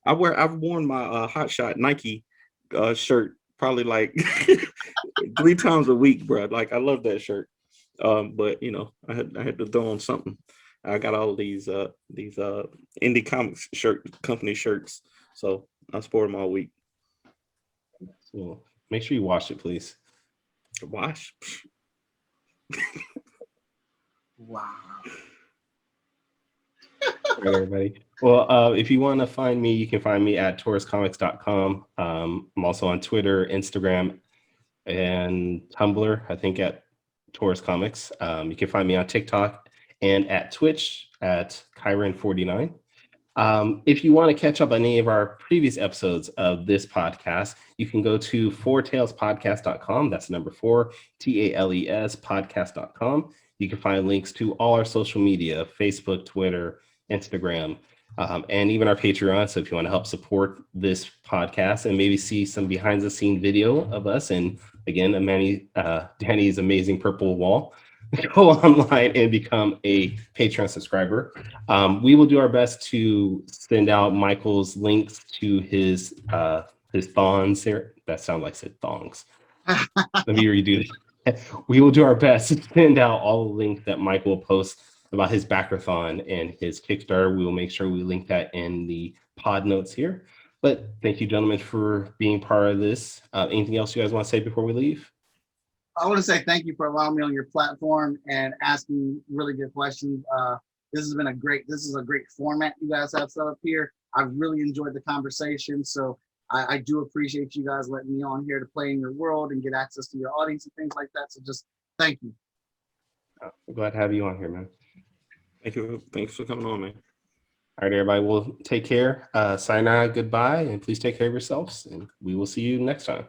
I've worn my Hotshot Nike shirt probably like 3 times a week, bro. Like I love that shirt. But you know, I had to throw on something. I got all these indie comics company shirts, so I sport them all week. Well, make sure you wash it, please. Wash. Wow. All right, everybody. Well, if you want to find me, you can find me at tauruscomics.com. I'm also on Twitter, Instagram, and Tumblr, I think at Taurus Comics. You can find me on TikTok and at Twitch at Kyrun49. If you want to catch up on any of our previous episodes of this podcast, you can go to fourtalespodcast.com. That's number 4, TALES podcast.com. You can find links to all our social media, Facebook, Twitter, Instagram, and even our Patreon. So if you want to help support this podcast and maybe see some behind the scene video of us, and again, Danny's amazing purple wall, go online and become a Patreon subscriber. We will do our best to send out Michael's links to his thongs here. That sounds like said thongs. Let me redo that. We will do our best to send out all the links that Michael will post about his Backathon and his Kickstarter. We will make sure we link that in the pod notes here. But thank you, gentlemen, for being part of this. Anything else you guys want to say before we leave? I want to say thank you for allowing me on your platform and asking really good questions. This is a great format you guys have set up here. I've really enjoyed the conversation. So I do appreciate you guys letting me on here to play in your world and get access to your audience and things like that. So just thank you. I'm glad to have you on here, man. Thank you. Thanks for coming on, man. All right, everybody. Well, take care. Sayonara, goodbye, and please take care of yourselves. And we will see you next time.